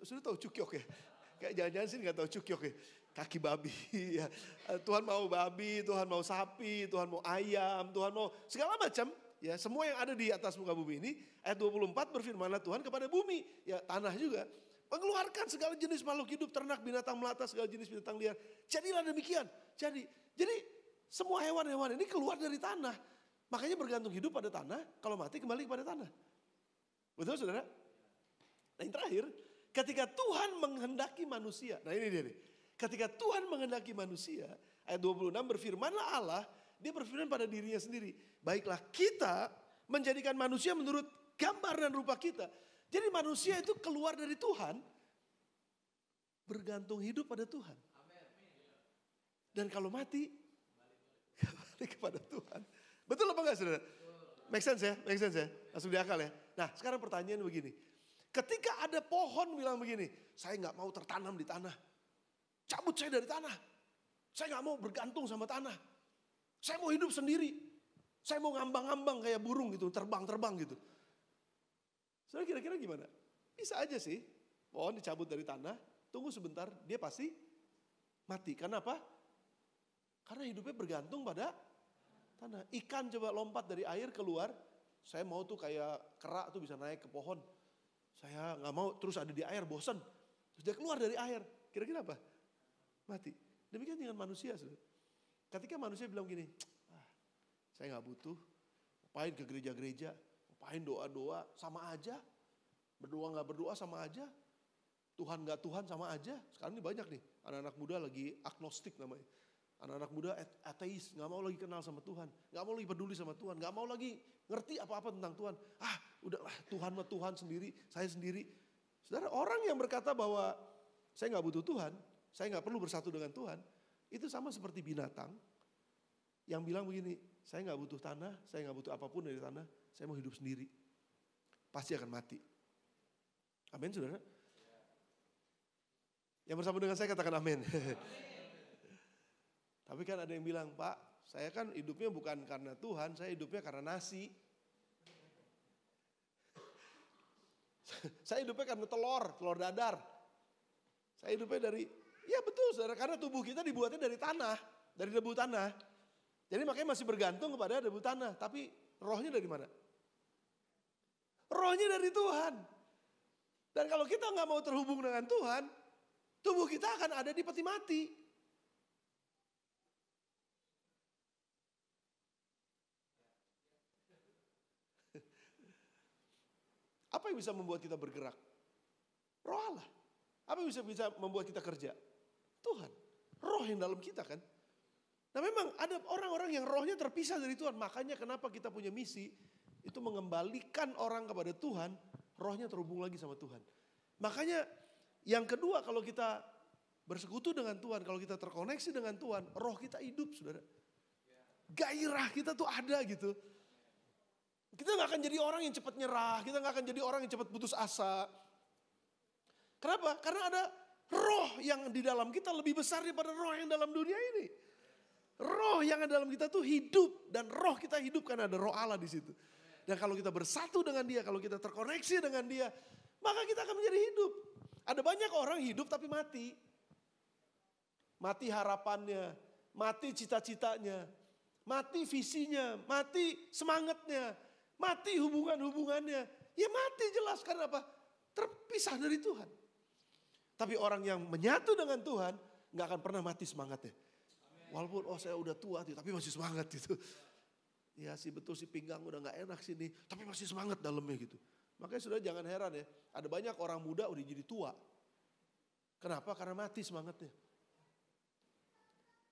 C: Sudah tahu cukyok ya? Kayak jangan-jangan sini gak tahu cukyok ya. Kaki babi ya. Tuhan mau babi, Tuhan mau sapi, Tuhan mau ayam, Tuhan mau segala macam. Ya, semua yang ada di atas muka bumi ini, ayat 24 berfirmanlah Tuhan kepada bumi, ya tanah juga. Mengeluarkan segala jenis makhluk hidup, ternak, binatang melata, segala jenis binatang liar. Jadilah demikian. Jadi semua hewan-hewan ini keluar dari tanah. Makanya bergantung hidup pada tanah, kalau mati kembali kepada tanah. Betul saudara? Nah yang terakhir, ketika Tuhan menghendaki manusia. Nah ini dia nih. Ketika Tuhan menghendaki manusia, ayat 26 berfirmanlah Allah, dia berfirman pada dirinya sendiri. Baiklah kita menjadikan manusia menurut gambar dan rupa kita. Jadi manusia itu keluar dari Tuhan, bergantung hidup pada Tuhan. Dan kalau mati, kembali kepada Tuhan. Betul apa enggak saudara? Make sense ya? Make sense ya? Langsung di akal ya? Nah sekarang pertanyaan begini. Ketika ada pohon bilang begini, saya gak mau tertanam di tanah. Cabut saya dari tanah. Saya gak mau bergantung sama tanah. Saya mau hidup sendiri. Saya mau ngambang-ngambang kayak burung gitu, terbang-terbang gitu. Saudara kira-kira gimana? Bisa aja sih, pohon dicabut dari tanah, tunggu sebentar, dia pasti mati. Karena apa? Karena hidupnya bergantung pada tanah. Ikan coba lompat dari air keluar, saya mau tuh kayak kera tuh bisa naik ke pohon. Saya gak mau terus ada di air, bosan. Terus dia keluar dari air, kira-kira apa? Mati. Demikian dengan manusia, saudara. Ketika manusia bilang gini, saya gak butuh, ngapain ke gereja-gereja, ngapain doa-doa, sama aja. Berdoa gak berdoa sama aja. Tuhan gak Tuhan sama aja. Sekarang ini banyak nih, anak-anak muda lagi agnostik namanya. Anak-anak muda ateis, gak mau lagi kenal sama Tuhan. Gak mau lagi peduli sama Tuhan, gak mau lagi ngerti apa-apa tentang Tuhan. Udahlah Tuhan mah Tuhan sendiri, saya sendiri. Saudara, orang yang berkata bahwa saya gak butuh Tuhan, saya gak perlu bersatu dengan Tuhan. Itu sama seperti binatang yang bilang begini, saya gak butuh tanah, saya gak butuh apapun dari tanah, saya mau hidup sendiri. Pasti akan mati. Amin saudara? Yang bersama dengan saya katakan amin. Tapi kan ada yang bilang, Pak, saya kan hidupnya bukan karena Tuhan, saya hidupnya karena nasi. Saya hidupnya karena telur dadar. Saya hidupnya dari, ya betul saudara, karena tubuh kita dibuatnya dari tanah, dari debu tanah. Jadi makanya masih bergantung kepada debu tanah, tapi rohnya dari mana? Rohnya dari Tuhan. Dan kalau kita nggak mau terhubung dengan Tuhan, tubuh kita akan ada di peti mati. Apa yang bisa membuat kita bergerak? Roh Allah. Apa yang bisa membuat kita kerja? Tuhan. Roh yang dalam kita kan. Nah memang ada orang-orang yang rohnya terpisah dari Tuhan. Makanya kenapa kita punya misi, itu mengembalikan orang kepada Tuhan, rohnya terhubung lagi sama Tuhan. Makanya yang kedua, kalau kita bersekutu dengan Tuhan, kalau kita terkoneksi dengan Tuhan, roh kita hidup, saudara. Gairah kita tuh ada gitu. Kita gak akan jadi orang yang cepat nyerah, kita gak akan jadi orang yang cepat putus asa. Kenapa? Karena ada roh yang di dalam kita lebih besar daripada roh yang dalam dunia ini. Roh yang ada dalam kita tuh hidup, dan roh kita hidup karena ada roh Allah di situ. Dan kalau kita bersatu dengan Dia, kalau kita terkoneksi dengan Dia, maka kita akan menjadi hidup. Ada banyak orang hidup tapi mati. Mati harapannya, mati cita-citanya, mati visinya, mati semangatnya, mati hubungan-hubungannya. Ya mati jelas, karena apa? Terpisah dari Tuhan. Tapi orang yang menyatu dengan Tuhan gak akan pernah mati semangatnya. Walaupun saya udah tua tapi masih semangat gitu. Ya sih betul sih, pinggang udah gak enak sini, tapi masih semangat dalamnya gitu. Makanya sudah jangan heran ya, ada banyak orang muda udah jadi tua. Kenapa? Karena mati semangatnya.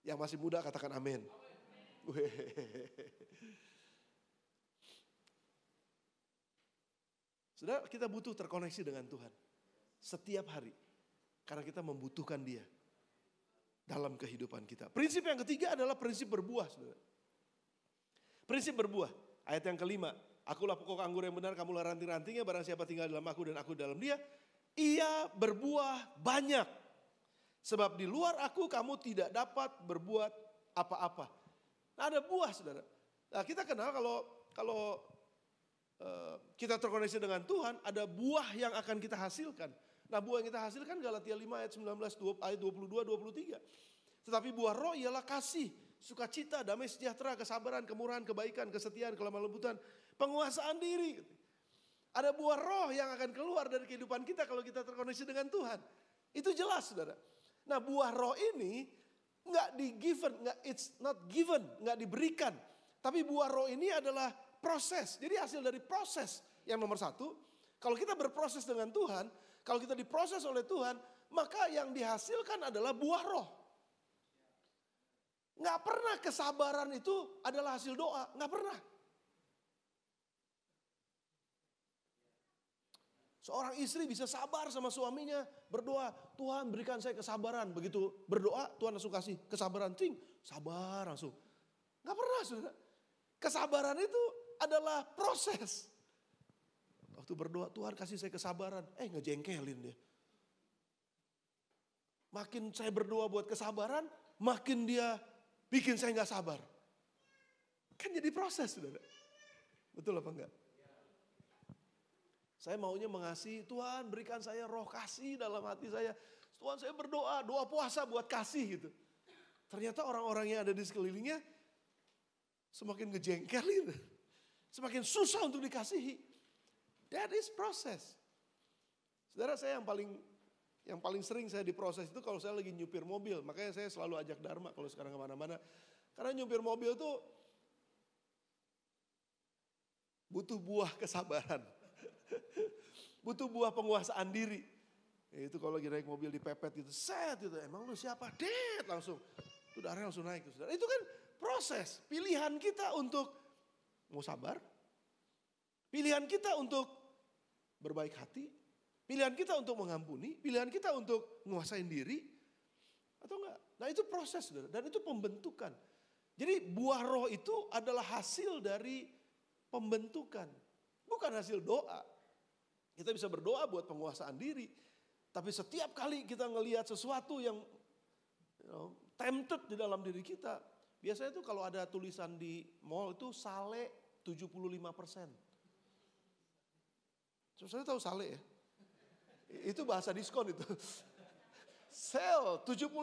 C: Yang masih muda katakan amin. Saudara, kita butuh terkoneksi dengan Tuhan setiap hari. Karena kita membutuhkan Dia dalam kehidupan kita. Prinsip yang ketiga adalah prinsip berbuah, saudara. Prinsip berbuah, ayat yang kelima. Akulah pokok anggur yang benar, kamulah ranting-rantingnya. Barang siapa tinggal dalam aku dan aku dalam dia, ia berbuah banyak. Sebab di luar aku kamu tidak dapat berbuat apa-apa. Nah, ada buah, saudara. Nah, kita kenal kalau kita terkoneksi dengan Tuhan, ada buah yang akan kita hasilkan. Nah, buah yang kita hasilkan Galatia 5 ayat 19, ayat 22, 23. Tetapi buah roh ialah kasih, sukacita, damai sejahtera, kesabaran, kemurahan, kebaikan, kesetiaan, kelemah lembutan, penguasaan diri. Ada buah roh yang akan keluar dari kehidupan kita kalau kita terkoneksi dengan Tuhan. Itu jelas, saudara. Nah, buah roh ini nggak di-given, it's not given, nggak diberikan. Tapi buah roh ini adalah proses. Jadi hasil dari proses. Yang nomor satu, kalau kita berproses dengan Tuhan, kalau kita diproses oleh Tuhan, maka yang dihasilkan adalah buah roh. Nggak pernah kesabaran itu adalah hasil doa, nggak pernah. Seorang istri bisa sabar sama suaminya, berdoa, Tuhan berikan saya kesabaran. Begitu berdoa, Tuhan langsung kasih kesabaran, ting, sabar langsung. Nggak pernah, saudara. Kesabaran itu adalah proses. Waktu berdoa, Tuhan kasih saya kesabaran. Ngejengkelin dia. Makin saya berdoa buat kesabaran, makin dia bikin saya gak sabar. Kan jadi proses, saudara. Betul apa enggak? Saya maunya mengasihi, Tuhan berikan saya roh kasih dalam hati saya. Tuhan saya berdoa, doa puasa buat kasih gitu. Ternyata orang-orang yang ada di sekelilingnya semakin ngejengkelin. Semakin susah untuk dikasihi. That is process. Saudara, saya yang paling sering saya diproses itu kalau saya lagi nyupir mobil. Makanya saya selalu ajak Dharma kalau sekarang kemana-mana. Karena nyupir mobil itu butuh buah kesabaran. Butuh buah penguasaan diri. Itu kalau lagi naik mobil dipepet gitu, set gitu. Emang lu siapa? Det langsung. Itu darahnya langsung naik. Saudara. Itu kan proses. Pilihan kita untuk mau sabar. Pilihan kita untuk berbaik hati, pilihan kita untuk mengampuni, pilihan kita untuk menguasain diri, atau enggak. Nah itu proses, saudara, dan itu pembentukan. Jadi buah roh itu adalah hasil dari pembentukan, bukan hasil doa. Kita bisa berdoa buat penguasaan diri, tapi setiap kali kita ngelihat sesuatu yang tempted di dalam diri kita, biasanya itu kalau ada tulisan di mall itu sale 75%. Saya tahu sale ya. Itu bahasa diskon itu. Sale 75%.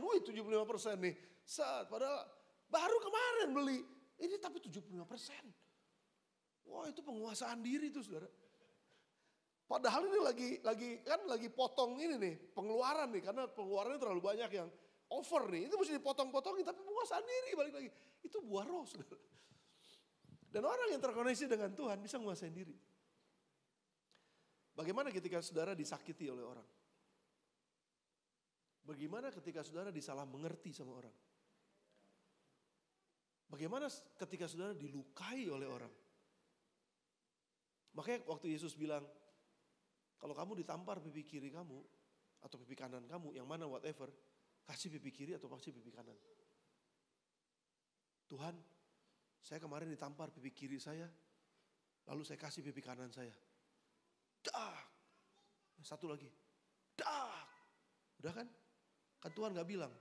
C: Wih 75% nih. Padahal baru kemarin beli. Ini tapi 75%. Wah itu penguasaan diri tuh, saudara. Padahal ini lagi potong ini nih. Pengeluaran nih. Karena pengeluarannya terlalu banyak yang over nih. Itu mesti dipotong-potongin. Tapi penguasaan diri balik lagi. Itu buah roh, saudara. Dan orang yang terkoneksi dengan Tuhan bisa menguasai diri. Bagaimana ketika saudara disakiti oleh orang? Bagaimana ketika saudara disalah mengerti sama orang? Bagaimana ketika saudara dilukai oleh orang? Makanya waktu Yesus bilang, kalau kamu ditampar pipi kiri kamu, atau pipi kanan kamu, yang mana whatever, kasih pipi kiri atau kasih pipi kanan. Tuhan, saya kemarin ditampar pipi kiri saya, lalu saya kasih pipi kanan saya. Dak. Satu lagi. Dak. Udah kan? Kan Tuhan gak bilang,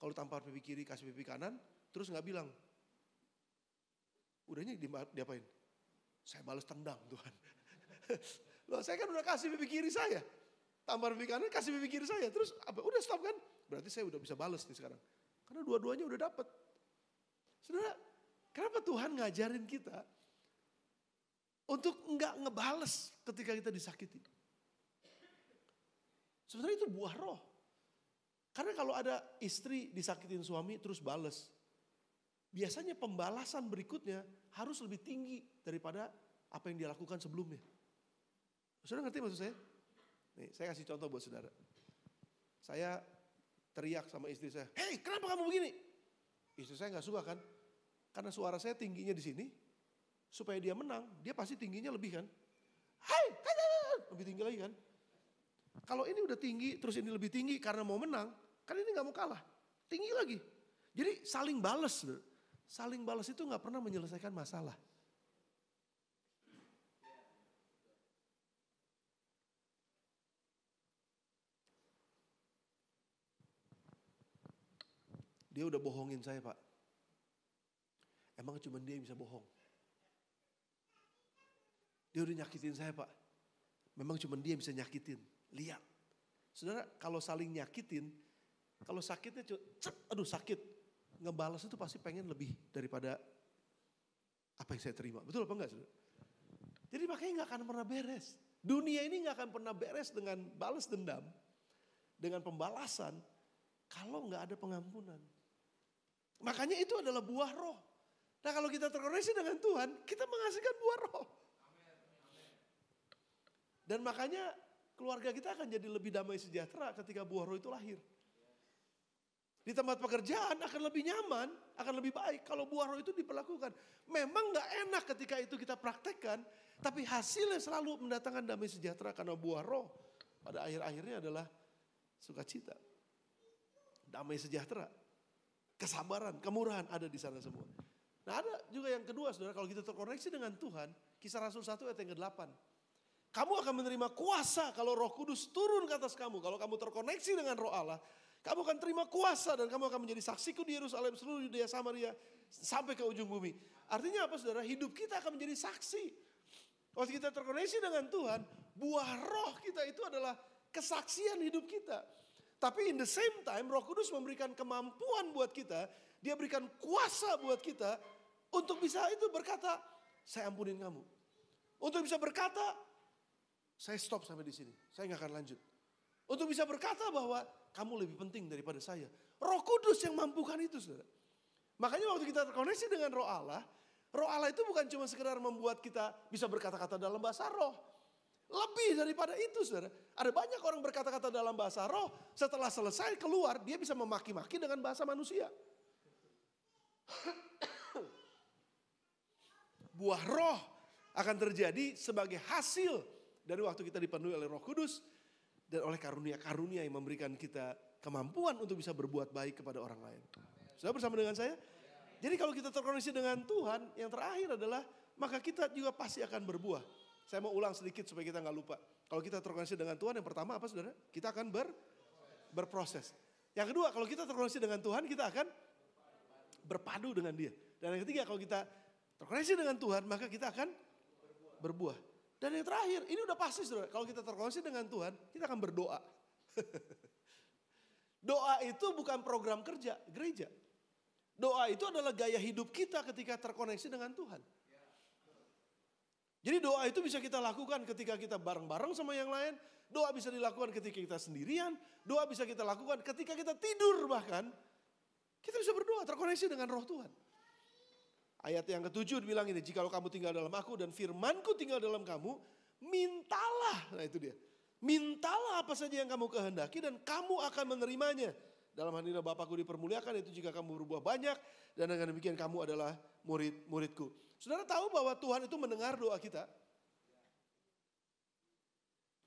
C: kalau tampar pipi kiri kasih pipi kanan, terus gak bilang, udahnya diapain? Saya balas tendang Tuhan. Loh, saya kan udah kasih pipi kiri saya. Tampar pipi kanan, kasih pipi kiri saya. Terus udah stop kan? Berarti saya udah bisa balas nih sekarang. Karena dua-duanya udah dapet. Saudara, kenapa Tuhan ngajarin kita untuk enggak ngebales ketika kita disakiti? Sebenarnya itu buah roh. Karena kalau ada istri disakitin suami terus bales, biasanya pembalasan berikutnya harus lebih tinggi daripada apa yang dia lakukan sebelumnya. Saudara ngerti maksud saya? Nih, saya kasih contoh buat saudara. Saya teriak sama istri saya, "Hei, kenapa kamu begini?" Istri saya gak suka kan? Karena suara saya tingginya di sini, supaya dia menang, dia pasti tingginya lebih kan? "Hei, lebih tinggi lagi kan?" Kalau ini udah tinggi, terus ini lebih tinggi karena mau menang, kan ini gak mau kalah. Tinggi lagi. Jadi saling balas. Saling balas itu gak pernah menyelesaikan masalah. Dia udah bohongin saya, Pak. Emang cuma dia yang bisa bohong. Dia udah nyakitin saya, Pak. Memang cuma dia yang bisa nyakitin. Lihat. Saudara, kalau saling nyakitin, kalau sakitnya aduh sakit. Ngebalas itu pasti pengen lebih daripada apa yang saya terima. Betul apa enggak, saudara? Jadi makanya gak akan pernah beres. Dunia ini gak akan pernah beres dengan balas dendam. Dengan pembalasan. Kalau gak ada pengampunan. Makanya itu adalah buah roh. Nah kalau kita terkoneksi dengan Tuhan, kita menghasilkan buah roh. Dan makanya keluarga kita akan jadi lebih damai sejahtera ketika buah roh itu lahir. Di tempat pekerjaan akan lebih nyaman, akan lebih baik kalau buah roh itu diperlakukan. Memang gak enak ketika itu kita praktekkan, tapi hasilnya selalu mendatangkan damai sejahtera karena buah roh. Pada akhir-akhirnya adalah sukacita, damai sejahtera, kesabaran, kemurahan ada di sana semua. Nah ada juga yang kedua saudara, kalau kita terkoneksi dengan Tuhan, Kisah Rasul 1 ayat yang ke-8. Kamu akan menerima kuasa kalau Roh Kudus turun ke atas kamu. Kalau kamu terkoneksi dengan Roh Allah, kamu akan terima kuasa dan kamu akan menjadi saksiku di Yerusalem, seluruh Yudea, Samaria, sampai ke ujung bumi. Artinya apa saudara? Hidup kita akan menjadi saksi. Waktu kita terkoneksi dengan Tuhan, buah roh kita itu adalah kesaksian hidup kita. Tapi in the same time Roh Kudus memberikan kemampuan buat kita. Dia berikan kuasa buat kita untuk bisa itu berkata, saya ampunin kamu. Untuk bisa berkata, saya stop sampai di sini. Saya gak akan lanjut. Untuk bisa berkata bahwa kamu lebih penting daripada saya. Roh Kudus yang mampukan itu saudara. Makanya waktu kita terkoneksi dengan Roh Allah itu bukan cuma sekedar membuat kita bisa berkata-kata dalam bahasa roh. Lebih daripada itu saudara. Ada banyak orang berkata-kata dalam bahasa roh. Setelah selesai keluar dia bisa memaki-maki dengan bahasa manusia. Buah roh akan terjadi sebagai hasil dari waktu kita dipenuhi oleh Roh Kudus. Dan oleh karunia-karunia yang memberikan kita kemampuan untuk bisa berbuat baik kepada orang lain. Sudah bersama dengan saya? Jadi kalau kita terkoneksi dengan Tuhan, yang terakhir adalah maka kita juga pasti akan berbuah. Saya mau ulang sedikit supaya kita gak lupa. Kalau kita terkoneksi dengan Tuhan, yang pertama apa saudara? Kita akan berproses. Yang kedua, kalau kita terkoneksi dengan Tuhan, kita akan berpadu dengan dia. Dan yang ketiga, kalau kita terkoneksi dengan Tuhan, maka kita akan berbuah. Dan yang terakhir, ini udah pasti saudara, kalau kita terkoneksi dengan Tuhan, kita akan berdoa. Doa itu bukan program kerja, gereja. Doa itu adalah gaya hidup kita ketika terkoneksi dengan Tuhan. Jadi doa itu bisa kita lakukan ketika kita bareng-bareng sama yang lain. Doa bisa dilakukan ketika kita sendirian. Doa bisa kita lakukan ketika kita tidur bahkan. Kita bisa berdoa terkoneksi dengan roh Tuhan. Ayat yang ke-7 bilang ini, jikalau kamu tinggal dalam aku dan firmanku tinggal dalam kamu, mintalah. Nah itu dia. Mintalah apa saja yang kamu kehendaki dan kamu akan menerimanya. Dalam hal inilah Bapakku dipermuliakan, itu jika kamu berbuah banyak dan dengan demikian kamu adalah murid-muridku. Saudara tahu bahwa Tuhan itu mendengar doa kita?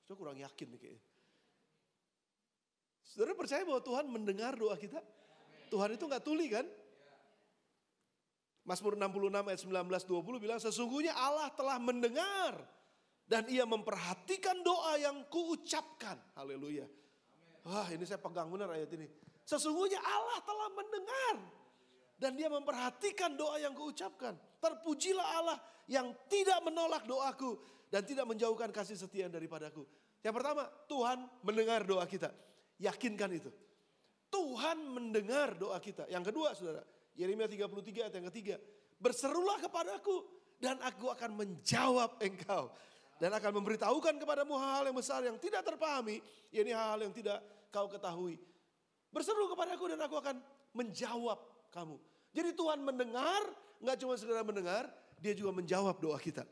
C: Saudara kurang yakin nih kayaknya. Saudara percaya bahwa Tuhan mendengar doa kita? Tuhan itu gak tuli kan? Mazmur 66 ayat 19-20 bilang sesungguhnya Allah telah mendengar dan ia memperhatikan doa yang kuucapkan. Haleluya. Wah ini saya pegang benar ayat ini. Sesungguhnya Allah telah mendengar dan dia memperhatikan doa yang kuucapkan. Terpujilah Allah yang tidak menolak doaku dan tidak menjauhkan kasih setia daripadaku. Yang pertama, Tuhan mendengar doa kita. Yakinkan itu. Tuhan mendengar doa kita. Yang kedua saudara, Yeremia 33 ayat yang ketiga. Berserulah kepadaku dan aku akan menjawab engkau. Dan akan memberitahukan kepadamu hal-hal yang besar yang tidak terpahami. Ini hal-hal yang tidak kau ketahui. Berseru kepadaku dan aku akan menjawab kamu. Jadi Tuhan mendengar, gak cuma sekedar mendengar, dia juga menjawab doa kita.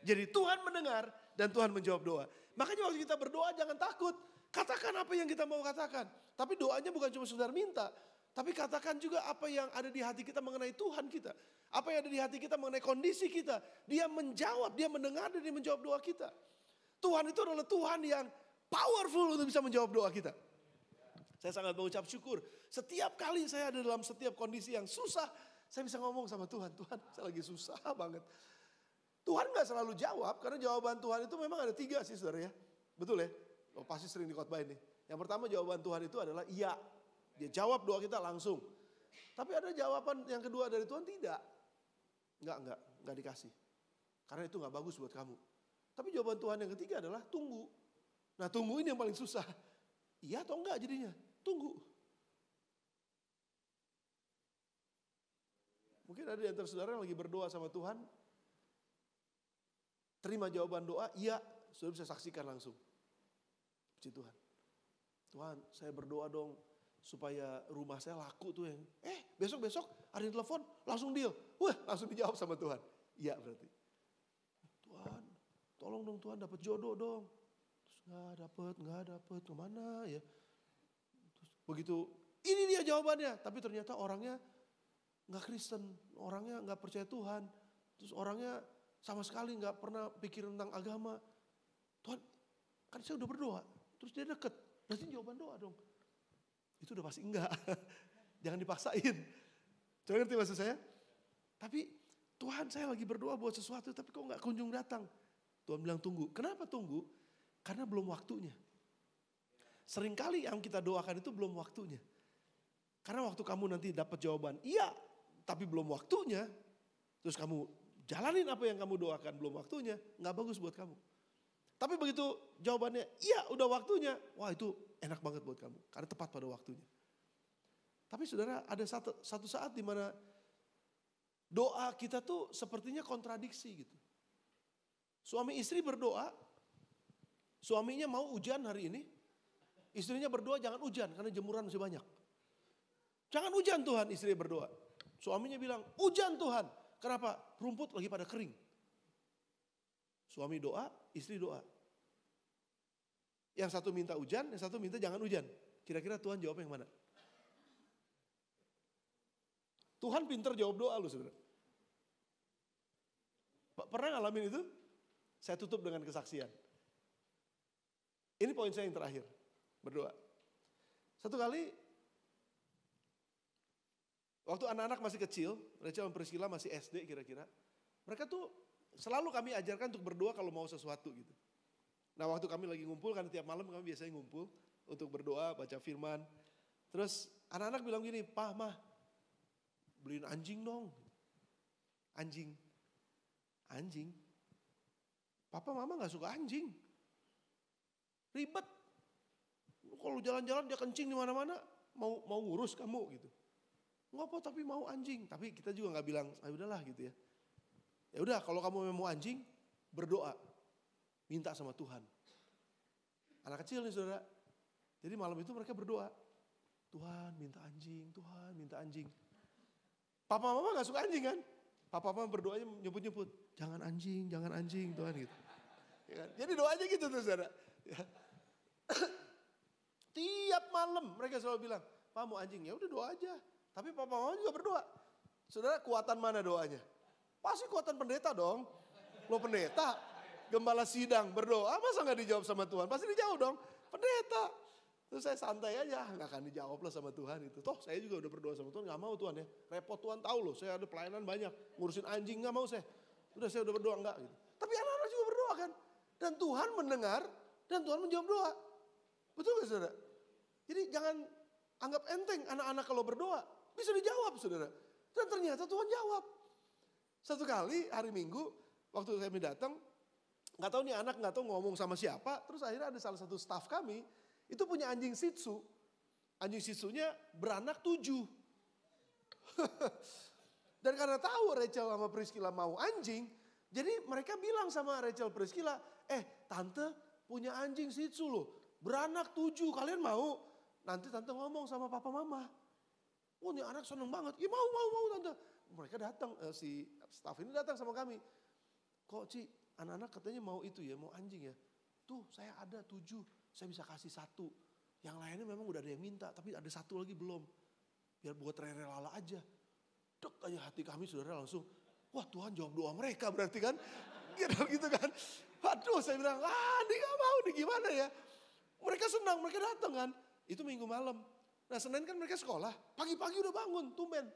C: Jadi Tuhan mendengar dan Tuhan menjawab doa. Makanya waktu kita berdoa jangan takut. Katakan apa yang kita mau katakan. Tapi doanya bukan cuma sekedar minta. Tapi katakan juga apa yang ada di hati kita mengenai Tuhan kita. Apa yang ada di hati kita mengenai kondisi kita. Dia menjawab, dia mendengar dan dia menjawab doa kita. Tuhan itu adalah Tuhan yang powerful untuk bisa menjawab doa kita. Saya sangat mengucap syukur. Setiap kali saya ada dalam setiap kondisi yang susah, saya bisa ngomong sama Tuhan. Tuhan saya lagi susah banget. Tuhan gak selalu jawab, karena jawaban Tuhan itu memang ada 3 sih saudara ya. Betul ya? Oh, pasti sering dikhotbahin nih. Yang pertama jawaban Tuhan itu adalah iya. Dia jawab doa kita langsung. Tapi ada jawaban yang kedua dari Tuhan tidak. Enggak dikasih. Karena itu gak bagus buat kamu. Tapi jawaban Tuhan yang ketiga adalah tunggu. Nah tunggu ini yang paling susah. Iya atau enggak jadinya? Tunggu. Mungkin ada di antara saudara yang lagi berdoa sama Tuhan. Terima jawaban doa, iya. Saudara bisa saksikan langsung. Puji Tuhan. Tuhan saya berdoa dong. Supaya rumah saya laku tuh yang. Besok-besok ada yang telepon langsung deal. Wah langsung dijawab sama Tuhan. Iya berarti. Tuhan tolong dong Tuhan dapat jodoh dong. Terus nggak dapet, kemana ya. Terus begitu, ini dia jawabannya. Tapi ternyata orangnya nggak Kristen, orangnya nggak percaya Tuhan. Terus orangnya sama sekali nggak pernah pikir tentang agama. Tuhan, kan saya udah berdoa, terus dia deket. Berarti jawaban doa dong. Itu udah pasti enggak. Jangan dipaksain. Coba ngerti maksud saya? Tapi Tuhan saya lagi berdoa buat sesuatu tapi kok nggak kunjung datang. Tuhan bilang tunggu. Kenapa tunggu? Karena belum waktunya. Seringkali yang kita doakan itu belum waktunya. Karena waktu kamu nanti dapat jawaban, iya, tapi belum waktunya. Terus kamu jalanin apa yang kamu doakan belum waktunya, nggak bagus buat kamu. Tapi begitu jawabannya, iya udah waktunya, wah itu enak banget buat kamu. Karena tepat pada waktunya. Tapi saudara ada satu saat di mana doa kita tuh sepertinya kontradiksi gitu. Suami istri berdoa, suaminya mau hujan hari ini, istrinya berdoa jangan hujan karena jemuran masih banyak. Jangan hujan Tuhan, istri berdoa. Suaminya bilang hujan Tuhan, kenapa? Rumput lagi pada kering. Suami doa, istri doa. Yang satu minta hujan, yang satu minta jangan hujan. Kira-kira Tuhan jawab yang mana? Tuhan pinter jawab doa lu sebenarnya. Pernah ngalamin itu? Saya tutup dengan kesaksian. Ini poin saya yang terakhir. Berdoa. Satu kali, waktu anak-anak masih kecil, Rachel dan Priscilla masih SD kira-kira. Mereka tuh selalu kami ajarkan untuk berdoa kalau mau sesuatu gitu. Nah waktu kami lagi ngumpul, kan tiap malam kami biasanya ngumpul untuk berdoa, baca firman. Terus anak-anak bilang gini, Pak, Mah, beliin anjing dong. Anjing. Papa mama gak suka anjing. Ribet. Kalau jalan-jalan dia kencing di mana-mana, mau ngurus kamu gitu. Enggak apa tapi mau anjing. Tapi kita juga gak bilang, udahlah gitu ya. Ya udah kalau kamu mau anjing, berdoa. Minta sama Tuhan. Anak kecil nih saudara. Jadi malam itu mereka berdoa. Tuhan minta anjing, Tuhan minta anjing. Papa mama gak suka anjing kan? Papa mama berdoanya nyebut-nyebut. Jangan anjing Tuhan gitu. Ya kan? Jadi doanya gitu tuh saudara. Ya. Tiap malam mereka selalu bilang, Pak mau anjing, ya udah doa aja. Tapi papa mama juga berdoa. Saudara, kuatan mana doanya? Pasti kuatan pendeta dong. Lo pendeta, gembala sidang berdoa, masa gak dijawab sama Tuhan? Pasti dijawab dong, pendeta. Terus saya santai aja, gak akan dijawab lah sama Tuhan itu. Toh saya juga udah berdoa sama Tuhan, gak mau Tuhan ya. Repot Tuhan tahu loh, saya ada pelayanan banyak. Ngurusin anjing gak mau saya. Udah saya udah berdoa enggak gitu. Tapi anak-anak juga berdoa kan. Dan Tuhan mendengar dan Tuhan menjawab doa. Betul gak saudara? Jadi jangan anggap enteng anak-anak kalau berdoa. Bisa dijawab saudara. Dan ternyata Tuhan jawab. Satu kali hari Minggu waktu kami datang. Gak tahu nih anak gak tahu ngomong sama siapa. Terus akhirnya ada salah satu staff kami. Itu punya anjing Shih Tzu. Anjing Shih Tzu-nya beranak 7. Dan karena tahu Rachel sama Priscilla mau anjing. Jadi mereka bilang sama Rachel Priscilla. Tante punya anjing Shih Tzu loh. Beranak 7, kalian mau? Nanti tante ngomong sama papa mama. Oh ini anak seneng banget. Ya mau tante. Mereka datang, si staff ini datang sama kami. Kok Ci, anak-anak katanya mau itu ya, mau anjing ya. Tuh saya ada 7, saya bisa kasih 1. Yang lainnya memang udah ada yang minta, tapi ada 1 lagi belum. Biar buat Rere Lala aja. Dek aja hati kami saudara langsung. Wah Tuhan jawab doa mereka berarti kan. Gitu kan. Aduh saya bilang, ini gak mau nih gimana ya. Mereka senang, mereka datang kan. Itu Minggu malam. Nah Senin kan mereka sekolah. Pagi-pagi udah bangun, tumben.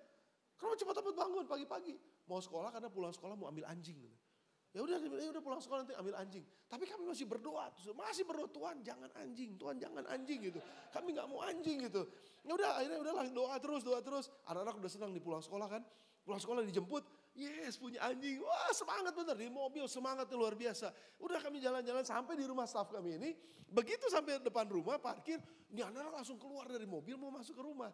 C: Kenapa cepat-cepat bangun pagi-pagi? Mau sekolah karena pulang sekolah mau ambil anjing. Ya udah pulang sekolah nanti ambil anjing. Tapi kami masih berdoa, Tuhan jangan anjing gitu. Kami nggak mau anjing gitu. Ya udah akhirnya udahlah doa terus. Anak-anak udah senang di pulang sekolah kan. Pulang sekolah dijemput, yes punya anjing. Wah semangat bener di mobil, semangatnya luar biasa. Udah kami jalan-jalan sampai di rumah staff kami ini. Begitu sampai depan rumah parkir, ini anak-anak langsung keluar dari mobil mau masuk ke rumah.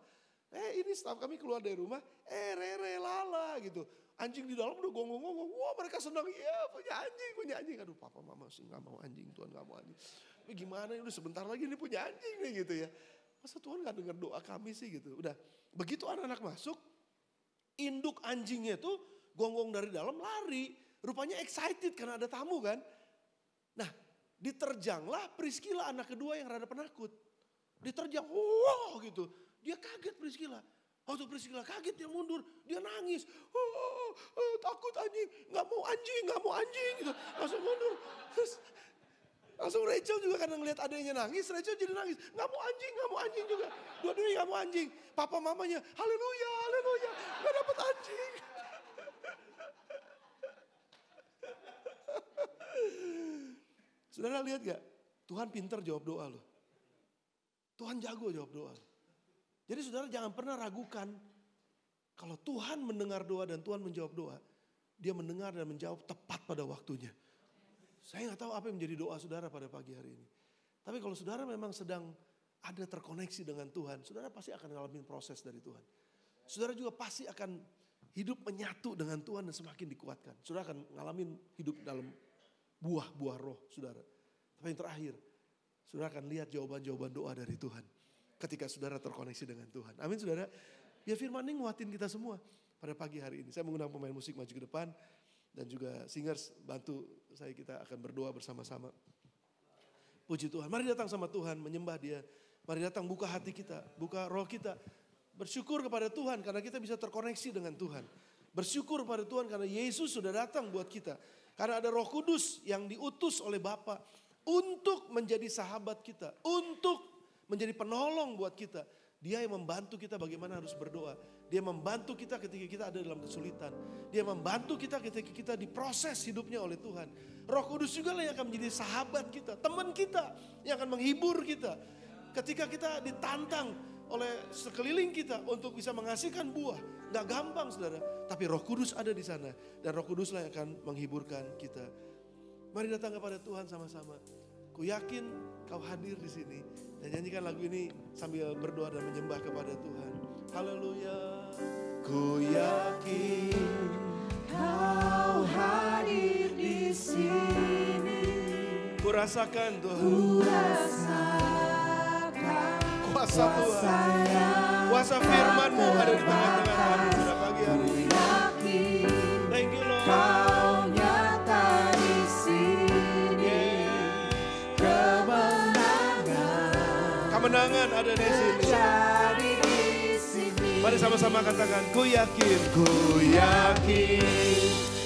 C: Ini staff kami keluar dari rumah, Rere Lala gitu. Anjing di dalam udah gonggong-gonggong. Wah mereka senang, ya punya anjing. Aduh papa mama sih gak mau anjing, Tuhan gak mau anjing. Tapi gimana udah sebentar lagi ini punya anjing nih gitu ya. Masa Tuhan gak dengar doa kami sih gitu. Udah begitu anak-anak masuk, induk anjingnya tuh gonggong dari dalam lari. Rupanya excited karena ada tamu kan. Nah diterjanglah Priscilla anak kedua yang rada penakut. Diterjang, wow gitu. Dia kaget Priscilla. Waktu Priscilla kaget dia mundur, dia nangis. Takut anjing, gak mau anjing gitu. Langsung mundur. Terus langsung Rachel juga karena ngeliat adanya nangis, Rachel jadi nangis. Gak mau anjing juga. Dua-duanya gak mau anjing. Papa mamanya, haleluya, gak dapet anjing. Saudara lihat gak? Tuhan pintar jawab doa loh. Tuhan jago jawab doa. Jadi saudara jangan pernah ragukan. Kalau Tuhan mendengar doa dan Tuhan menjawab doa. Dia mendengar dan menjawab tepat pada waktunya. Saya gak tahu apa yang menjadi doa saudara pada pagi hari ini. Tapi kalau saudara memang sedang ada terkoneksi dengan Tuhan. Saudara pasti akan ngalamin proses dari Tuhan. Saudara juga pasti akan hidup menyatu dengan Tuhan dan semakin dikuatkan. Saudara akan ngalamin hidup dalam buah-buah roh saudara. Tapi yang terakhir, saudara akan lihat jawaban-jawaban doa dari Tuhan. Ketika saudara terkoneksi dengan Tuhan. Amin saudara. Biar firman ini nguatin kita semua pada pagi hari ini. Saya mengundang pemain musik maju ke depan. Dan juga singers bantu saya, kita akan berdoa bersama-sama. Puji Tuhan. Mari datang sama Tuhan, menyembah Dia. Mari datang buka hati kita, buka roh kita. Bersyukur kepada Tuhan karena kita bisa terkoneksi dengan Tuhan. Bersyukur kepada Tuhan karena Yesus sudah datang buat kita. Karena ada Roh Kudus yang diutus oleh Bapa untuk menjadi sahabat kita, untuk menjadi penolong buat kita. Dia yang membantu kita bagaimana harus berdoa. Dia membantu kita ketika kita ada dalam kesulitan. Dia membantu kita ketika kita diproses hidupnya oleh Tuhan. Roh Kudus juga lah yang akan menjadi sahabat kita, teman kita, yang akan menghibur kita. Ketika kita ditantang oleh sekeliling kita untuk bisa menghasilkan buah. Gak gampang saudara, tapi Roh Kudus ada di sana. Dan Roh Kudus lah yang akan menghiburkan kita. Mari datang kepada Tuhan sama-sama. Ku yakin kau hadir di sini. Dan nyanyikan lagu ini sambil berdoa dan menyembah kepada Tuhan. Haleluya. Ku yakin kau hadir di sini. Ku rasakan Tuhan. Ku rasakan kuasa Tuhan. Kuasa firman-Mu ada di tengah-tengah kami pada pagi hari ini. Thank you Lord. Kau nyata di sini. ada di sini. Mari sama-sama katakan, ku yakin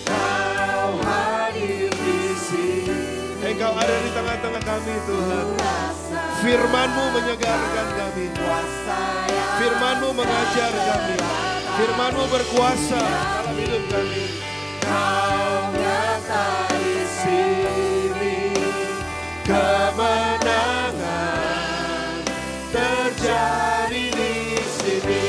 C: Kau hadir di sini. Engkau ada di tengah-tengah kami Tuhan. Firman-Mu menyegarkan kami. Firman-Mu mengajar kami. Firman-Mu berkuasa dalam hidup kami. Kau nyata di sini. Kemenangan terjadi di sini.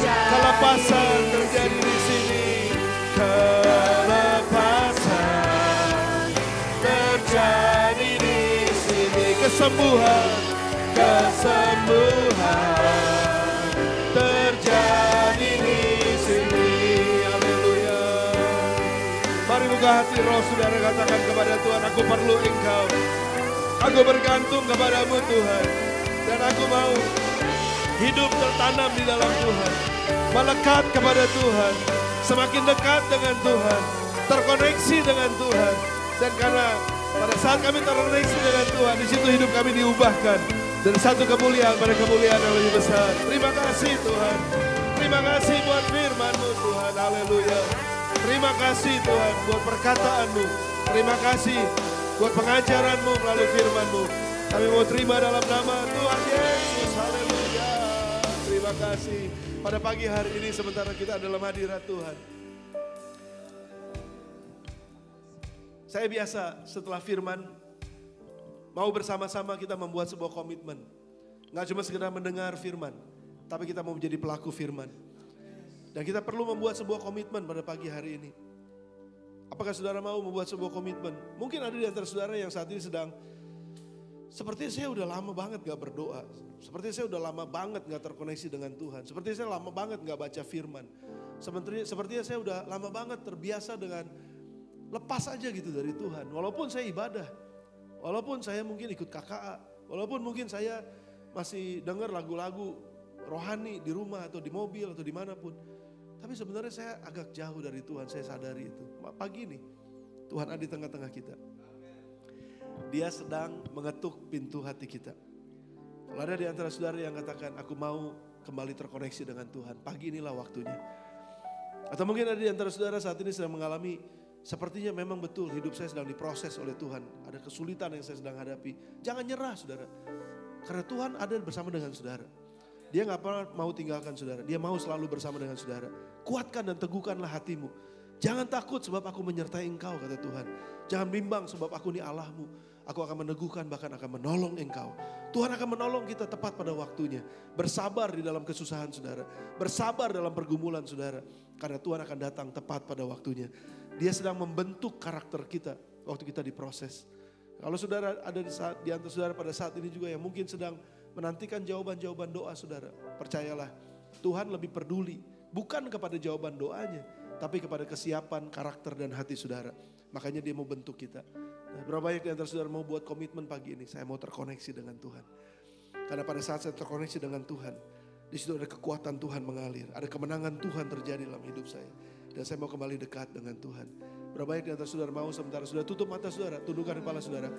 C: Kelepasan terjadi di sini. Kelepasan terjadi di sini. Kesembuhan terjadi di sini. Haleluya. Mari buka hati roh saudara, katakan kepada Tuhan, aku perlu Engkau. Aku bergantung kepadamu Tuhan. Dan aku mau hidup tertanam di dalam Tuhan. Melekat kepada Tuhan. Semakin dekat dengan Tuhan. Terkoneksi dengan Tuhan. Dan karena pada saat kami terkoneksi dengan Tuhan, di situ hidup kami diubahkan. Dari satu kemuliaan pada kemuliaan yang lebih besar. Terima kasih Tuhan. Terima kasih buat firman-Mu Tuhan. Haleluya. Terima kasih Tuhan buat perkataan-Mu. Terima kasih buat pengajaran-Mu melalui firman-Mu. Kami mau terima dalam nama Tuhan Yesus. Haleluya. Terima kasih. Pada pagi hari ini sementara kita dalam hadirat Tuhan. Saya biasa setelah firman, mau bersama-sama kita membuat sebuah komitmen. Nggak cuma sekedar mendengar firman, tapi kita mau menjadi pelaku firman. Dan kita perlu membuat sebuah komitmen pada pagi hari ini. Apakah saudara mau membuat sebuah komitmen? Mungkin ada di antara saudara yang saat ini sedang, seperti saya udah lama banget gak berdoa. Seperti saya udah lama banget gak terkoneksi dengan Tuhan. Seperti saya lama banget gak baca firman. Sepertinya saya udah lama banget terbiasa dengan lepas aja gitu dari Tuhan. Walaupun saya ibadah. Walaupun saya mungkin ikut KKA. Walaupun mungkin saya masih dengar lagu-lagu rohani di rumah atau di mobil atau dimanapun. Tapi sebenarnya saya agak jauh dari Tuhan. Saya sadari itu. Pagi ini Tuhan ada di tengah-tengah kita. Dia sedang mengetuk pintu hati kita. Kalau ada di antara saudara yang katakan, aku mau kembali terkoneksi dengan Tuhan. Pagi inilah waktunya. Atau mungkin ada di antara saudara saat ini sedang mengalami, sepertinya memang betul hidup saya sedang diproses oleh Tuhan. Ada kesulitan yang saya sedang hadapi. Jangan nyerah saudara. Karena Tuhan ada bersama dengan saudara. Dia gak pernah mau tinggalkan saudara. Dia mau selalu bersama dengan saudara. Kuatkan dan teguhkanlah hatimu. Jangan takut sebab aku menyertai engkau, kata Tuhan. Jangan bimbang sebab aku ini Allahmu. Aku akan meneguhkan, bahkan akan menolong engkau. Tuhan akan menolong kita tepat pada waktunya. Bersabar di dalam kesusahan saudara. Bersabar dalam pergumulan saudara. Karena Tuhan akan datang tepat pada waktunya. Dia sedang membentuk karakter kita waktu kita diproses. Kalau saudara ada di antara saudara pada saat ini juga yang mungkin sedang menantikan jawaban-jawaban doa saudara. Percayalah, Tuhan lebih peduli bukan kepada jawaban doanya, tapi kepada kesiapan karakter dan hati saudara. Makanya dia mau bentuk kita. Nah, berapa banyak di antara saudara mau buat komitmen pagi ini, saya mau terkoneksi dengan Tuhan. Karena pada saat saya terkoneksi dengan Tuhan, di situ ada kekuatan Tuhan mengalir, ada kemenangan Tuhan terjadi dalam hidup saya. Dan saya mau kembali dekat dengan Tuhan. Berapa banyak di antara saudara mau sementara saudara tutup mata saudara, tundukkan kepala saudara.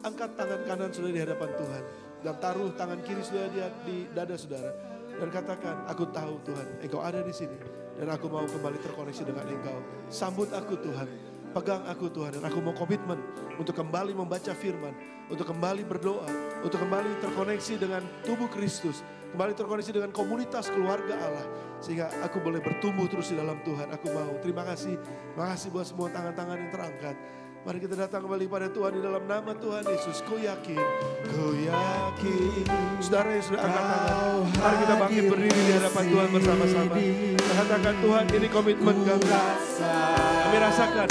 C: Angkat tangan kanan saudara di hadapan Tuhan. Dan taruh tangan kiri saudara di dada saudara. Dan katakan, aku tahu Tuhan, Engkau ada di sini. Dan aku mau kembali terkoneksi dengan Engkau. Sambut aku Tuhan, pegang aku Tuhan. Dan aku mau komitmen untuk kembali membaca firman. Untuk kembali berdoa. Untuk kembali terkoneksi dengan tubuh Kristus. Kembali terkoneksi dengan komunitas keluarga Allah. Sehingga aku boleh bertumbuh terus di dalam Tuhan. Aku mau. Terima kasih. Terima kasih buat semua tangan-tangan yang terangkat. Mari kita datang kembali pada Tuhan di dalam nama Tuhan Yesus. Ku yakin. Saudara yang sudah angkat tangan, mari kita bangkit berdiri di hadapan Tuhan bersama-sama. Katakan, Tuhan, ini komitmen kami. Kami rasakan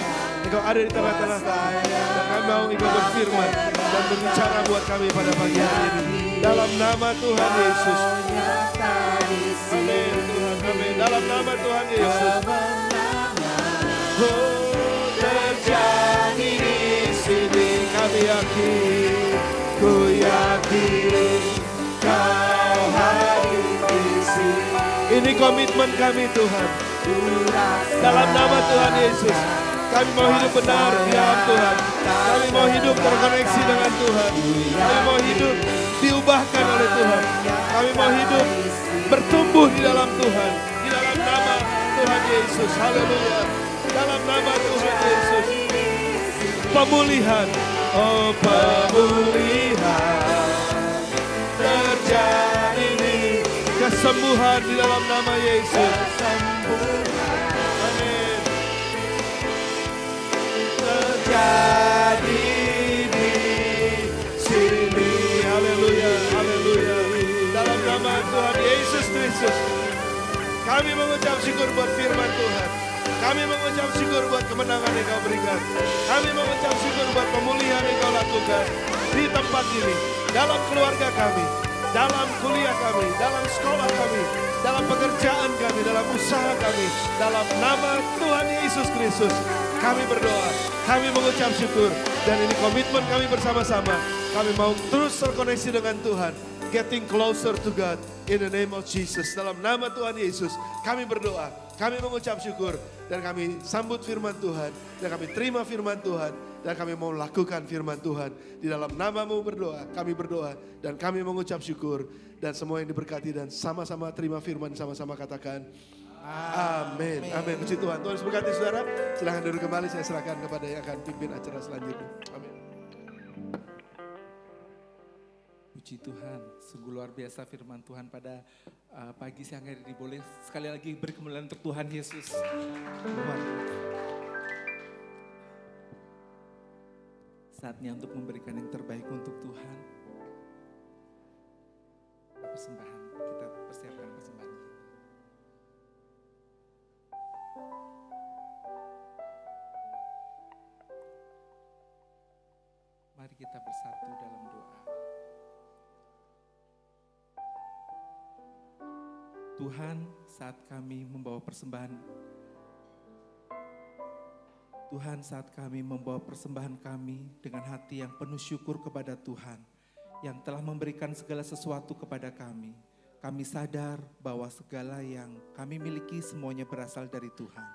C: Engkau ada di tengah-tengah kami. Dan kami mau Engkau berfirman dan berbicara buat kami pada pagi hari ini. Dalam nama Tuhan Yesus. Amin Tuhan, amin. Dalam nama Tuhan Yesus. Oh, terjadi di sini, kami yakin, ku yakin Kau hadir di sini. Ini komitmen kami Tuhan. Dalam nama Tuhan Yesus, kami mau hidup benar di dalam Tuhan. Kami mau hidup terkoneksi dengan Tuhan. Kami mau hidup diubahkan oleh Tuhan. Kami mau hidup bertumbuh di dalam Tuhan. Di dalam nama Tuhan Yesus. Haleluya. Dalam nama Tuhan Yesus. Pemulihan. Oh, pemulihan terjadi di kesembuhan di dalam nama Yesus. Amin. Terjadi di sini. Haleluya, haleluya. Dalam nama Tuhan Yesus Kristus, kami mengucap syukur buat firman Tuhan. Kami mengucap syukur buat kemenangan yang Kau berikan. Kami mengucap syukur buat pemulihan yang Kau lakukan di tempat ini, dalam keluarga kami, dalam kuliah kami, dalam sekolah kami, dalam pekerjaan kami, dalam usaha kami. Dalam nama Tuhan Yesus Kristus, kami berdoa, kami mengucap syukur. Dan ini komitmen kami bersama-sama. Kami mau terus terkoneksi dengan Tuhan. Getting closer to God in the name of Jesus. Dalam nama Tuhan Yesus, kami berdoa, kami mengucap syukur. Dan kami sambut firman Tuhan. Dan kami terima firman Tuhan. Dan kami mau lakukan firman Tuhan. Di dalam nama-Mu berdoa, kami berdoa. Dan kami mengucap syukur. Dan semua yang diberkati dan sama-sama terima firman, sama-sama katakan amin. Amin. Puji Tuhan. Tuhan berkati saudara. Silahkan duduk kembali, saya serahkan kepada yang akan pimpin acara selanjutnya. Amin.
B: Puji Tuhan, sungguh luar biasa firman Tuhan pada pagi siang hari ini. Boleh sekali lagi beri kemuliaan untuk Tuhan Yesus. Saatnya untuk memberikan yang terbaik untuk Tuhan. Persembahan, kita persiapkan persembahan kita. Mari kita bersatu dalam doa. Tuhan, saat kami membawa persembahan, Tuhan, saat kami membawa persembahan kami dengan hati yang penuh syukur kepada Tuhan yang telah memberikan segala sesuatu kepada kami. Kami sadar bahwa segala yang kami miliki semuanya berasal dari Tuhan.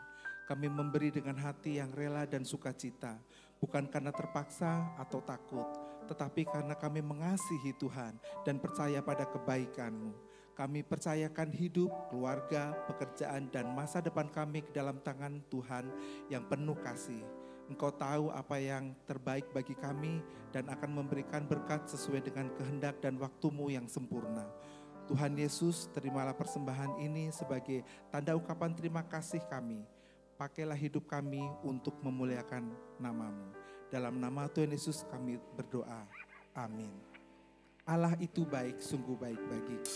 B: Kami memberi dengan hati yang rela dan sukacita, bukan karena terpaksa atau takut, tetapi karena kami mengasihi Tuhan dan percaya pada kebaikan-Mu. Kami percayakan hidup, keluarga, pekerjaan, dan masa depan kami ke dalam tangan Tuhan yang penuh kasih. Engkau tahu apa yang terbaik bagi kami dan akan memberikan berkat sesuai dengan kehendak dan waktu-Mu yang sempurna. Tuhan Yesus, terimalah persembahan ini sebagai tanda ungkapan terima kasih kami. Pakailah hidup kami untuk memuliakan nama-Mu. Dalam nama Tuhan Yesus kami berdoa. Amin. Allah itu baik, sungguh baik bagiku.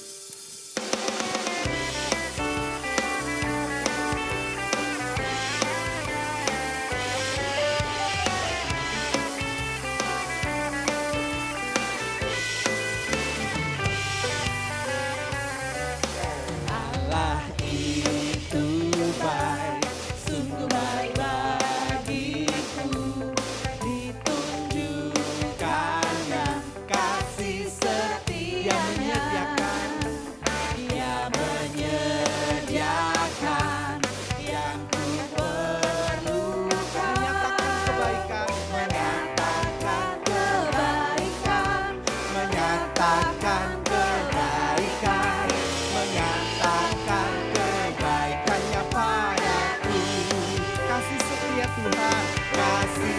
D: Kasih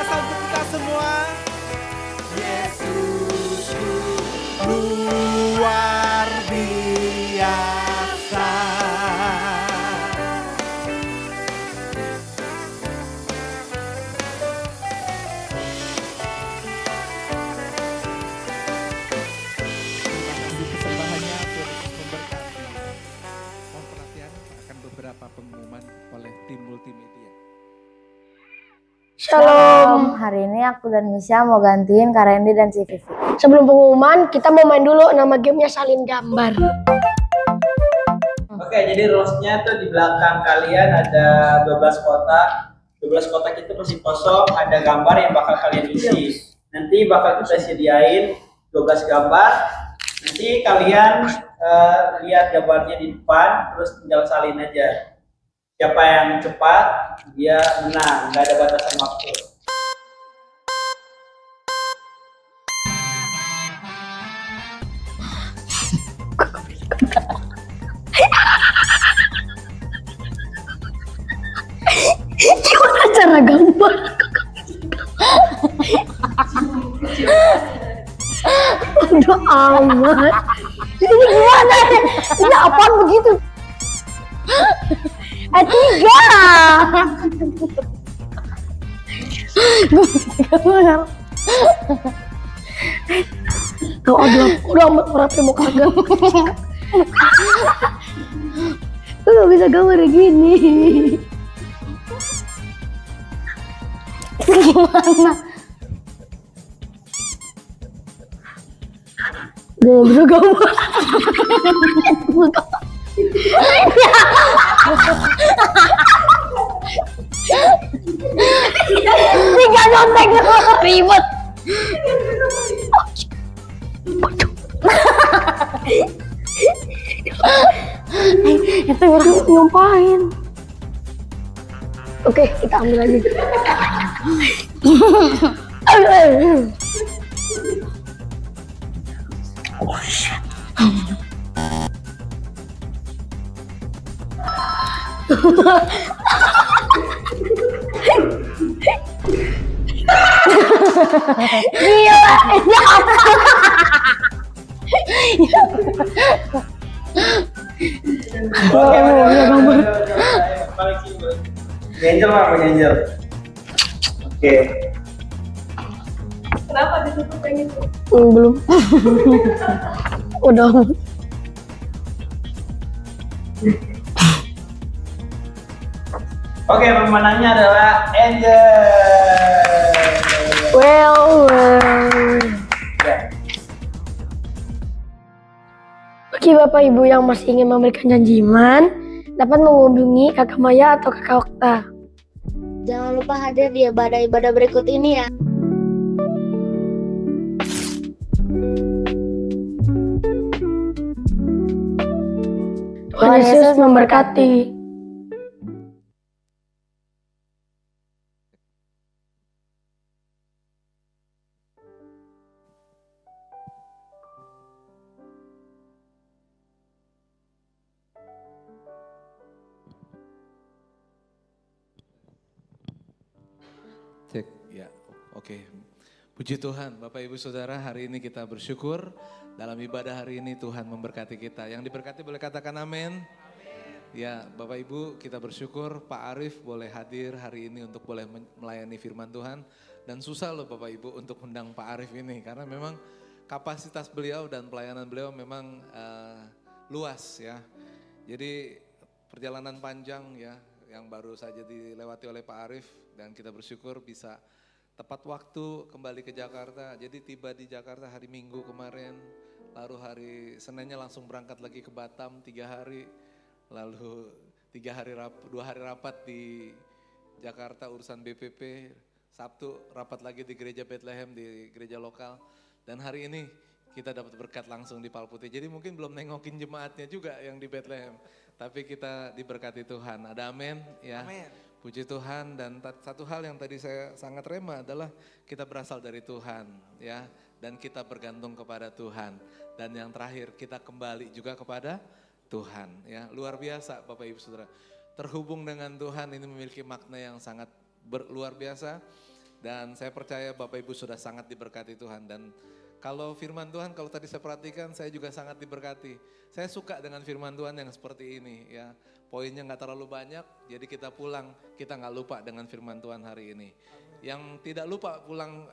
B: biasa untuk kita semua. Yesusku luar biasa. Persembahannya Tuhan Yesus memberkati. Mohon perhatian akan beberapa pengumuman oleh tim multimedia.
D: Shalom, hari ini aku dan Misha mau gantiin Kak Randy dan si Vivi.
E: Sebelum pengumuman, kita mau main dulu. Nama gamenya salin gambar.
F: Oke, jadi rules-nya tuh di belakang kalian ada 12 kotak. 12 kotak itu masih kosong, ada gambar yang bakal kalian isi. Nanti bakal kita sediain 12 gambar. Nanti kalian lihat gambarnya di depan, terus tinggal salin aja. Siapa yang cepat, dia menang, nggak ada batasan waktu.
E: Gimana cara gambar? Udah amat. Ini gimana? Ini apaan begitu? 3. Kau udah amat merapi mau kagak. Gue gak bisa gambar gini. Gimana? Gue gak bisa gambar. Tiga nyontek ribet. Itu orang ngapain? Oke, kita ambil lagi. Gila, ini apa?
F: Angel mah, Angel. Oke.
E: Kenapa ditutup kayak gitu? Belum. Udah.
F: Oke, pemenangnya adalah Angel.
E: Well.
F: Ya.
E: Bagi Bapak Ibu yang masih ingin memberikan janji iman, dapat menghubungi Kakak Maya atau Kakak Okta.
D: Jangan lupa hadir di ibadah-ibadah berikut ini ya.
E: Tuhan Yesus memberkati.
A: Cek, ya, oke. Puji Tuhan, Bapak Ibu Saudara, hari ini kita bersyukur dalam ibadah hari ini Tuhan memberkati kita. Yang diberkati boleh katakan amin. Ya, Bapak Ibu kita bersyukur Pak Arif boleh hadir hari ini untuk boleh melayani firman Tuhan. Dan susah loh Bapak Ibu untuk undang Pak Arif ini karena memang kapasitas beliau dan pelayanan beliau memang luas ya. Jadi perjalanan panjang ya yang baru saja dilewati oleh Pak Arif. Dan kita bersyukur bisa tepat waktu kembali ke Jakarta. Jadi tiba di Jakarta hari Minggu kemarin. Lalu hari Seninnya langsung berangkat lagi ke Batam 3 hari. Lalu 2 hari rapat di Jakarta urusan BPP. Sabtu rapat lagi di gereja Bethlehem, di gereja lokal. Dan hari ini kita dapat berkat langsung di Palputih. Jadi mungkin belum nengokin jemaatnya juga yang di Bethlehem. Tapi kita diberkati Tuhan. Ada amin ya. Amin. Puji Tuhan, dan satu hal yang tadi saya sangat rema adalah kita berasal dari Tuhan ya, dan kita bergantung kepada Tuhan. Dan yang terakhir kita kembali juga kepada Tuhan ya. Luar biasa Bapak Ibu Saudara. Terhubung dengan Tuhan ini memiliki makna yang sangat luar biasa. Dan saya percaya Bapak Ibu sudah sangat diberkati Tuhan. Dan kalau firman Tuhan, kalau tadi saya perhatikan, saya juga sangat diberkati. Saya suka dengan firman Tuhan yang seperti ini ya. Poinnya nggak terlalu banyak, jadi kita pulang, kita nggak lupa dengan firman Tuhan hari ini. Yang tidak lupa pulang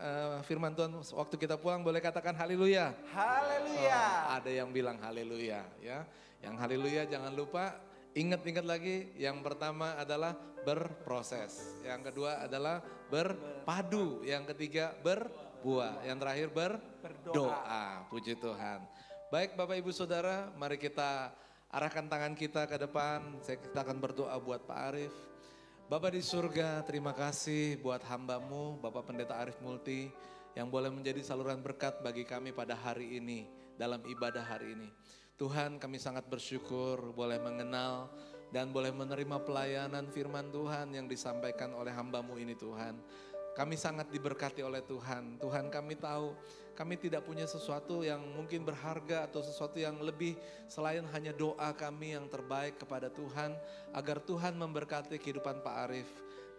A: firman Tuhan waktu kita pulang boleh katakan haleluya.
B: Haleluya.
A: Ada yang bilang haleluya ya. Yang haleluya jangan lupa. Ingat-ingat lagi, yang pertama adalah berproses. Yang kedua adalah berpadu. Yang ketiga berbuah. Yang terakhir berdoa. Puji Tuhan. Baik Bapak Ibu Saudara, mari kita arahkan tangan kita ke depan. Kita akan berdoa buat Pak Arif. Bapak di surga, terima kasih buat hamba-Mu, Bapak Pendeta Arif Multi, yang boleh menjadi saluran berkat bagi kami pada hari ini, dalam ibadah hari ini. Tuhan, kami sangat bersyukur boleh mengenal dan boleh menerima pelayanan firman Tuhan yang disampaikan oleh hamba-Mu ini Tuhan. Kami sangat diberkati oleh Tuhan. Tuhan, kami tahu kami tidak punya sesuatu yang mungkin berharga atau sesuatu yang lebih selain hanya doa kami yang terbaik kepada Tuhan. Agar Tuhan memberkati kehidupan Pak Arif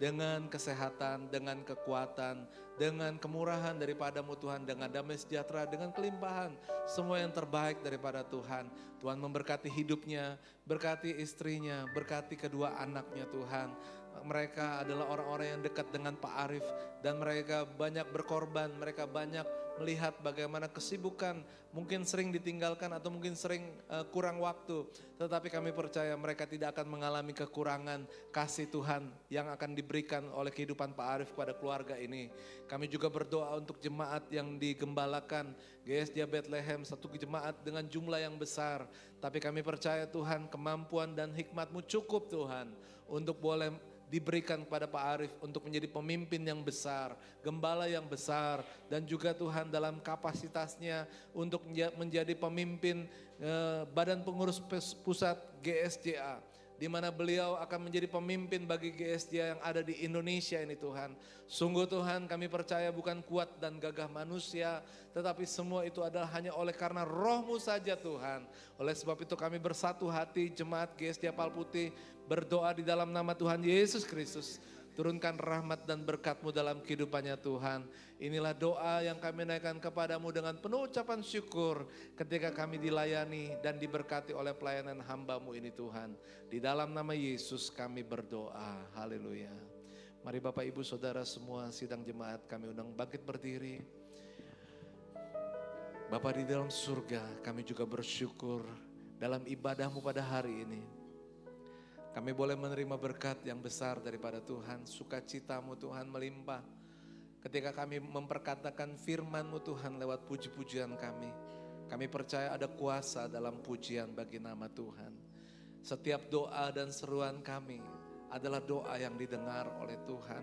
A: dengan kesehatan, dengan kekuatan, dengan kemurahan daripada-Mu Tuhan, dengan damai sejahtera, dengan kelimpahan. Semua yang terbaik daripada Tuhan. Tuhan memberkati hidupnya, berkati istrinya, berkati kedua anaknya Tuhan. Mereka adalah orang-orang yang dekat dengan Pak Arif dan mereka banyak berkorban, mereka banyak melihat bagaimana kesibukan, mungkin sering ditinggalkan atau mungkin sering kurang waktu. Tetapi kami percaya mereka tidak akan mengalami kekurangan kasih Tuhan yang akan diberikan oleh kehidupan Pak Arif pada keluarga ini. Kami juga berdoa untuk jemaat yang digembalakan, GSJ Bethlehem, satu jemaat dengan jumlah yang besar. Tapi kami percaya Tuhan, kemampuan dan hikmat-Mu cukup Tuhan untuk boleh diberikan kepada Pak Arif untuk menjadi pemimpin yang besar, gembala yang besar, dan juga Tuhan dalam kapasitasnya untuk menjadi pemimpin Badan Pengurus Pusat GSJA, di mana beliau akan menjadi pemimpin bagi GSJA yang ada di Indonesia ini Tuhan. Sungguh Tuhan, kami percaya bukan kuat dan gagah manusia, tetapi semua itu adalah hanya oleh karena Roh-Mu saja Tuhan. Oleh sebab itu kami bersatu hati jemaat GSJA Palputih berdoa di dalam nama Tuhan Yesus Kristus. Turunkan rahmat dan berkat-Mu dalam kehidupannya Tuhan. Inilah doa yang kami naikkan kepadamu dengan penuh ucapan syukur ketika kami dilayani dan diberkati oleh pelayanan hamba-Mu ini Tuhan. Di dalam nama Yesus kami berdoa. Haleluya. Mari Bapak Ibu Saudara semua sidang jemaat kami undang bangkit berdiri. Bapak di dalam surga, kami juga bersyukur dalam ibadah-Mu pada hari ini. Kami boleh menerima berkat yang besar daripada Tuhan, sukacita-Mu Tuhan melimpah. Ketika kami memperkatakan firman-Mu Tuhan lewat puji-pujian kami percaya ada kuasa dalam pujian bagi nama Tuhan. Setiap doa dan seruan kami adalah doa yang didengar oleh Tuhan.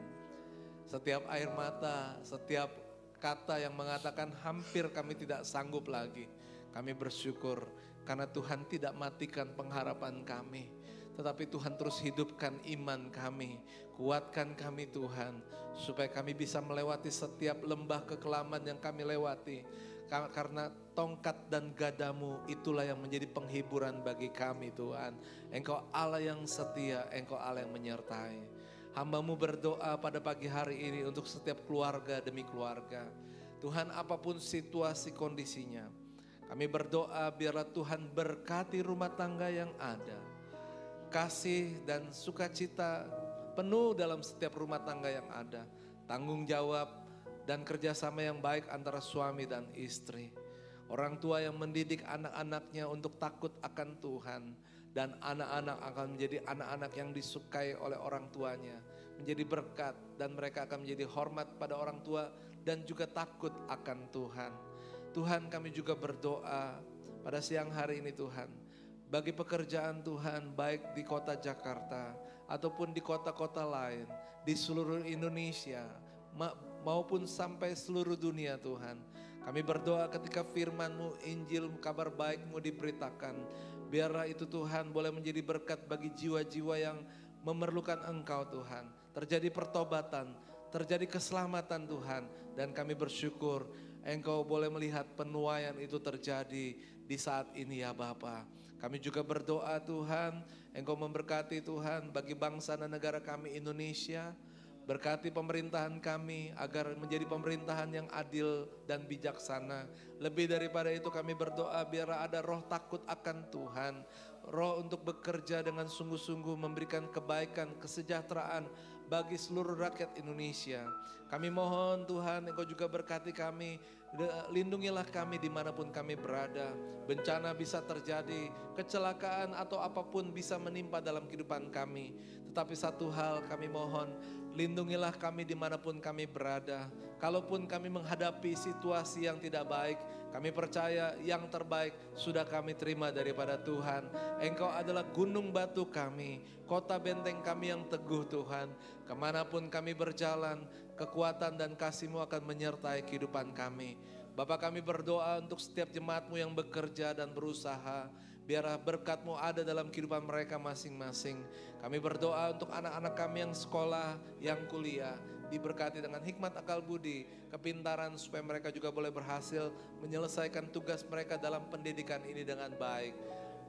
A: Setiap air mata, setiap kata yang mengatakan hampir kami tidak sanggup lagi, kami bersyukur karena Tuhan tidak matikan pengharapan kami. Tetapi Tuhan terus hidupkan iman kami, kuatkan kami Tuhan, supaya kami bisa melewati setiap lembah kekelaman yang kami lewati. Karena tongkat dan gadamu itulah yang menjadi penghiburan bagi kami Tuhan. Engkau Allah yang setia, Engkau Allah yang menyertai. Hamba-Mu berdoa pada pagi hari ini untuk setiap keluarga demi keluarga. Tuhan, apapun situasi kondisinya, kami berdoa biarlah Tuhan berkati rumah tangga yang ada. Kasih dan sukacita penuh dalam setiap rumah tangga yang ada. Tanggung jawab dan kerjasama yang baik antara suami dan istri. Orang tua yang mendidik anak-anaknya untuk takut akan Tuhan. Dan anak-anak akan menjadi anak-anak yang disukai oleh orang tuanya. Menjadi berkat dan mereka akan menjadi hormat pada orang tua dan juga takut akan Tuhan. Tuhan, kami juga berdoa pada siang hari ini Tuhan. Bagi pekerjaan Tuhan baik di kota Jakarta ataupun di kota-kota lain, di seluruh Indonesia maupun sampai seluruh dunia Tuhan. Kami berdoa ketika firman-Mu, Injil, kabar baik-Mu diberitakan. Biarlah itu Tuhan boleh menjadi berkat bagi jiwa-jiwa yang memerlukan Engkau Tuhan. Terjadi pertobatan, terjadi keselamatan Tuhan. Dan kami bersyukur Engkau boleh melihat penuaian itu terjadi di saat ini ya Bapa. Kami juga berdoa Tuhan, Engkau memberkati Tuhan bagi bangsa dan negara kami Indonesia. Berkati pemerintahan kami agar menjadi pemerintahan yang adil dan bijaksana. Lebih daripada itu kami berdoa biar ada roh takut akan Tuhan. Roh untuk bekerja dengan sungguh-sungguh memberikan kebaikan, kesejahteraan bagi seluruh rakyat Indonesia. Kami mohon Tuhan Engkau juga berkati kami, lindungilah kami dimanapun kami berada. Bencana bisa terjadi, kecelakaan atau apapun bisa menimpa dalam kehidupan kami. Tetapi satu hal kami mohon, lindungilah kami dimanapun kami berada. Kalaupun kami menghadapi situasi yang tidak baik, kami percaya yang terbaik sudah kami terima daripada Tuhan. Engkau adalah gunung batu kami, kota benteng kami yang teguh Tuhan. Kemanapun kami berjalan, kekuatan dan kasih-Mu akan menyertai kehidupan kami. Bapa, kami berdoa untuk setiap jemaat-Mu yang bekerja dan berusaha. Biarlah berkat-Mu ada dalam kehidupan mereka masing-masing. Kami berdoa untuk anak-anak kami yang sekolah, yang kuliah. Diberkati dengan hikmat, akal budi, kepintaran supaya mereka juga boleh berhasil menyelesaikan tugas mereka dalam pendidikan ini dengan baik.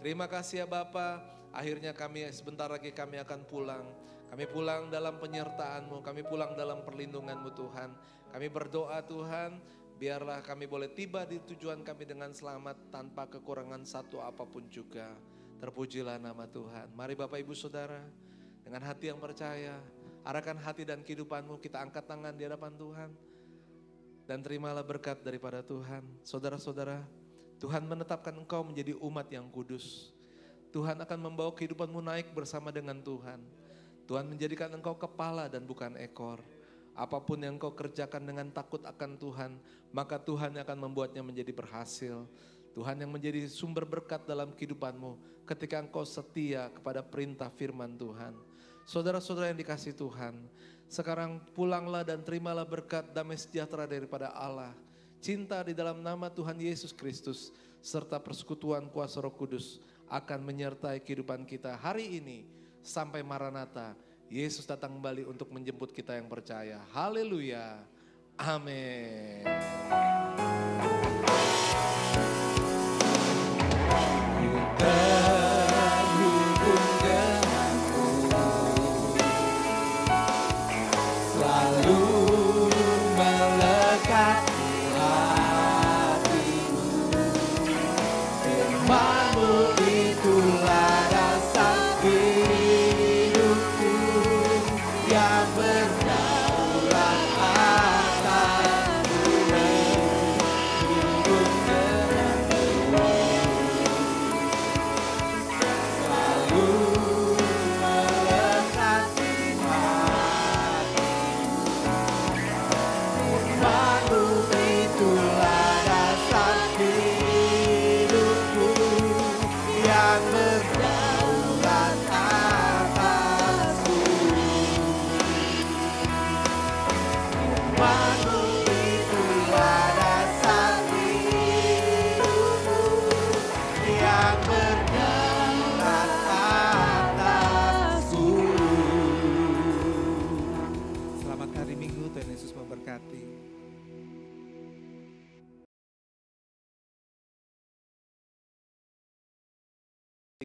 A: Terima kasih ya Bapa. Akhirnya kami sebentar lagi kami akan pulang. Kami pulang dalam penyertaan-Mu, kami pulang dalam perlindungan-Mu Tuhan. Kami berdoa Tuhan, biarlah kami boleh tiba di tujuan kami dengan selamat tanpa kekurangan satu apapun juga. Terpujilah nama Tuhan. Mari Bapak Ibu Saudara, dengan hati yang percaya, arahkan hati dan kehidupan-Mu, kita angkat tangan di hadapan Tuhan. Dan terimalah berkat daripada Tuhan. Saudara-saudara, Tuhan menetapkan engkau menjadi umat yang kudus. Tuhan akan membawa kehidupan-Mu naik bersama dengan Tuhan. Tuhan menjadikan engkau kepala dan bukan ekor. Apapun yang kau kerjakan dengan takut akan Tuhan, maka Tuhan akan membuatnya menjadi berhasil. Tuhan yang menjadi sumber berkat dalam kehidupanmu ketika engkau setia kepada perintah firman Tuhan. Saudara-saudara yang dikasihi Tuhan, sekarang pulanglah dan terimalah berkat damai sejahtera daripada Allah. Cinta di dalam nama Tuhan Yesus Kristus serta persekutuan kuasa Roh Kudus akan menyertai kehidupan kita hari ini sampai Maranatha. Yesus datang kembali untuk menjemput kita yang percaya. Haleluya. Amin. Kita